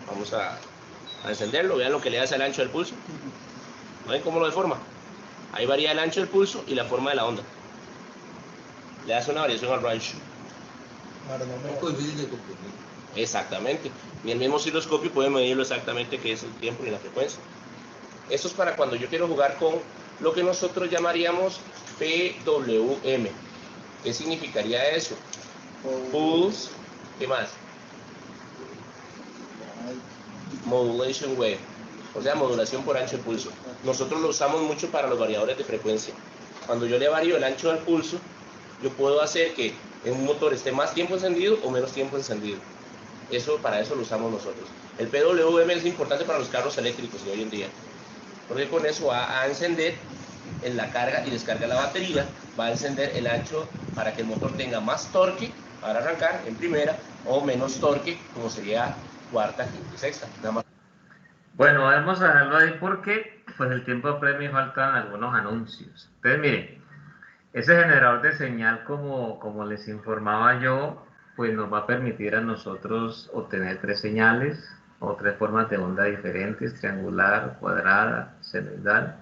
Vamos a encenderlo. Vean lo que le hace al ancho del pulso. ¿Ven cómo lo deforma? Ahí varía el ancho del pulso y la forma de la onda. Le hace una variación al range. Exactamente. Y el mismo osciloscopio puede medirlo exactamente, que es el tiempo y la frecuencia. Esto es para cuando yo quiero jugar con lo que nosotros llamaríamos PWM. ¿Qué significaría eso? Pulse, ¿qué más? Modulation wave, o sea, modulación por ancho de pulso. Nosotros lo usamos mucho para los variadores de frecuencia. Cuando yo le varío el ancho del pulso, yo puedo hacer que en un motor esté más tiempo encendido o menos tiempo encendido. Para eso lo usamos nosotros. El PWM es importante para los carros eléctricos de hoy en día, porque con eso va a encender en la carga y descarga la batería, va a encender el ancho para que el motor tenga más torque para arrancar en primera o menos torque como sería cuarta, quinta y sexta. Nada más. Bueno, vamos a dejarlo ahí porque pues el tiempo apremia y faltan algunos anuncios. Entonces, miren, ese generador de señal, como les informaba yo, pues nos va a permitir a nosotros obtener 3 señales o 3 formas de onda diferentes: triangular, cuadrada, senoidal.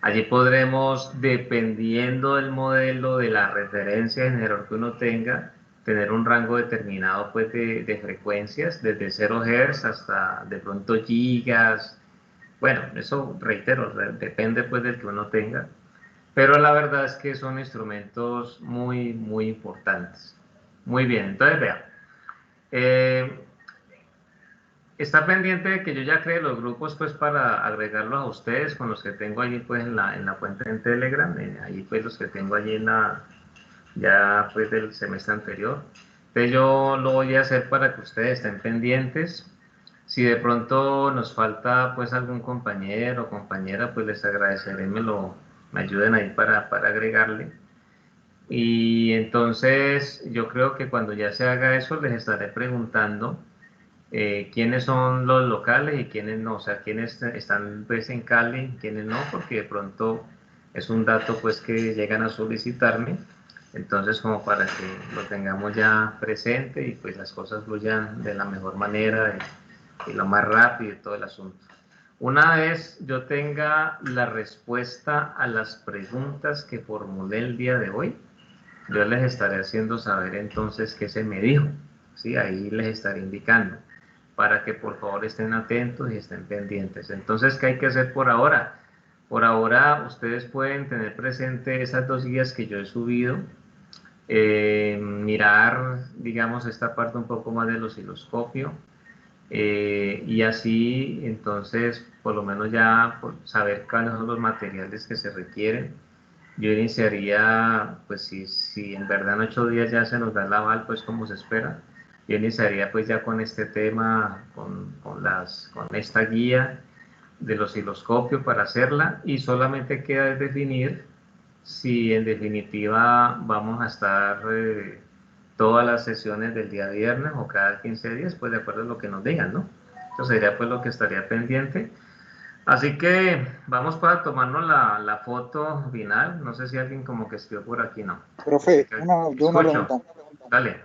Allí podremos, dependiendo del modelo, de la referencia de generador que uno tenga, tener un rango determinado pues de frecuencias, desde 0 Hz hasta de pronto gigas. Bueno, eso reitero, depende pues del que uno tenga. Pero la verdad es que son instrumentos muy, muy importantes. Muy bien, entonces vean. Está pendiente de que yo ya cree los grupos pues para agregarlos a ustedes con los que tengo allí pues en la cuenta en Telegram. Ahí pues los que tengo allí ya pues del semestre anterior. Entonces yo lo voy a hacer para que ustedes estén pendientes. Si de pronto nos falta pues algún compañero o compañera, pues les agradeceré me ayuden ahí para agregarle. Y entonces yo creo que cuando ya se haga eso les estaré preguntando quiénes son los locales y quiénes no, o sea, quiénes están pues en Cali, quiénes no, porque de pronto es un dato pues que llegan a solicitarme. Entonces, como para que lo tengamos ya presente y pues las cosas fluyan de la mejor manera y lo más rápido y todo el asunto. Una vez yo tenga la respuesta a las preguntas que formulé el día de hoy, yo les estaré haciendo saber entonces qué se me dijo, ¿sí? Ahí les estaré indicando, para que por favor estén atentos y estén pendientes. Entonces, ¿qué hay que hacer por ahora? Por ahora, ustedes pueden tener presente esas 2 guías que yo he subido, mirar, digamos, esta parte un poco más del osciloscopio, y así, entonces, por lo menos ya por saber cuáles son los materiales que se requieren. Yo iniciaría, pues si en verdad en 8 días ya se nos da el aval, pues como se espera, yo iniciaría pues ya con este tema, con esta guía del osciloscopio para hacerla, y solamente queda definir si en definitiva vamos a estar todas las sesiones del día viernes o cada 15 días, pues de acuerdo a lo que nos digan, ¿no? Eso sería pues lo que estaría pendiente. Así que vamos para tomarnos la foto final. No sé si alguien como que escribió por aquí, ¿no? Profe, yo una Escucho. pregunta. Dale.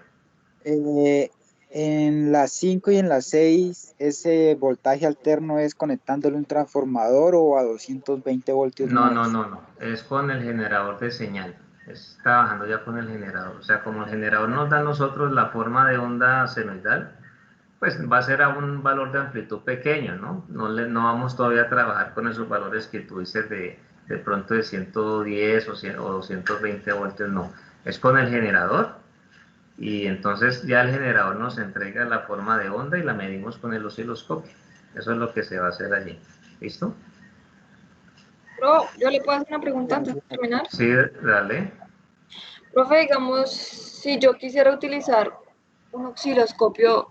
En las 5 y en las 6, ¿ese voltaje alterno es conectándole un transformador o a 220 voltios No, no no, es? no, no. Es con el generador de señal. Es trabajando ya con el generador. O sea, como el generador nos da a nosotros la forma de onda senoidal, pues va a ser a un valor de amplitud pequeño, ¿no? No vamos todavía a trabajar con esos valores que tú dices de pronto de 110 o 100 o 220 voltios, no. Es con el generador, y entonces ya el generador nos entrega la forma de onda y la medimos con el osciloscopio. Eso es lo que se va a hacer allí. ¿Listo? Bro, yo le puedo hacer una pregunta antes de terminar. Sí, dale. Profe, digamos, si yo quisiera utilizar un osciloscopio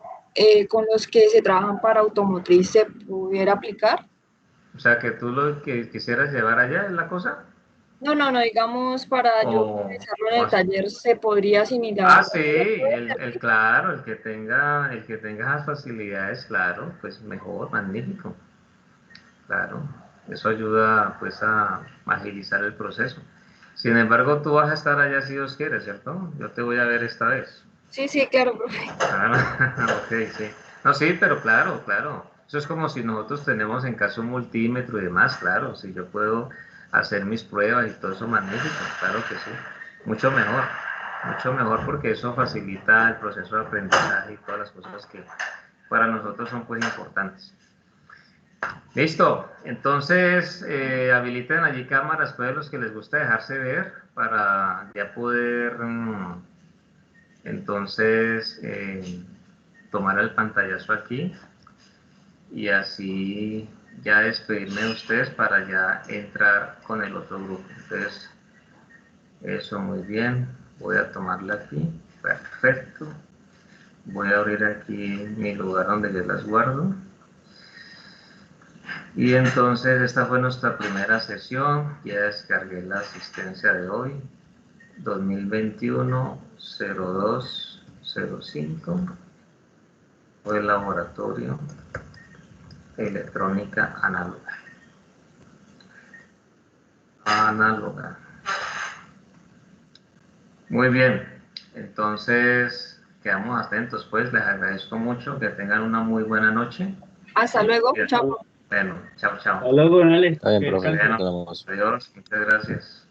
con los que se trabajan para automotriz, ¿se pudiera aplicar? O sea, que tú lo que quisieras llevar allá es la cosa. No, digamos, para yo O, utilizarlo en el o- taller, ¿se podría asimilar? sí, claro, el que tenga esas facilidades, claro, pues mejor, magnífico. Claro, eso ayuda pues a agilizar el proceso. Sin embargo, tú vas a estar allá si Dios quiere, ¿cierto? Yo te voy a ver esta vez. Sí, claro, profe. Ok, sí. No, sí, pero claro, claro. Eso es como si nosotros tenemos en caso un multímetro y demás, claro. Si yo puedo hacer mis pruebas y todo eso, magnífico, claro que sí. Mucho mejor porque eso facilita el proceso de aprendizaje y todas las cosas que para nosotros son pues importantes. Listo, entonces habiliten allí cámaras, pues los que les gusta dejarse ver para ya poder entonces tomar el pantallazo aquí y así ya despedirme de ustedes para ya entrar con el otro grupo. Entonces, eso muy bien, voy a tomarla aquí, perfecto. Voy a abrir aquí mi lugar donde yo las guardo. Y entonces esta fue nuestra primera sesión, ya descargué la asistencia de hoy, 2021-02-05, fue el laboratorio de electrónica análoga. Muy bien, entonces quedamos atentos, pues les agradezco mucho, que tengan una muy buena noche. Hasta luego, chao. Bueno, chao. Hasta luego, Alex. Está bien, profe. Bueno, Nos vemos. adiós, muchas gracias.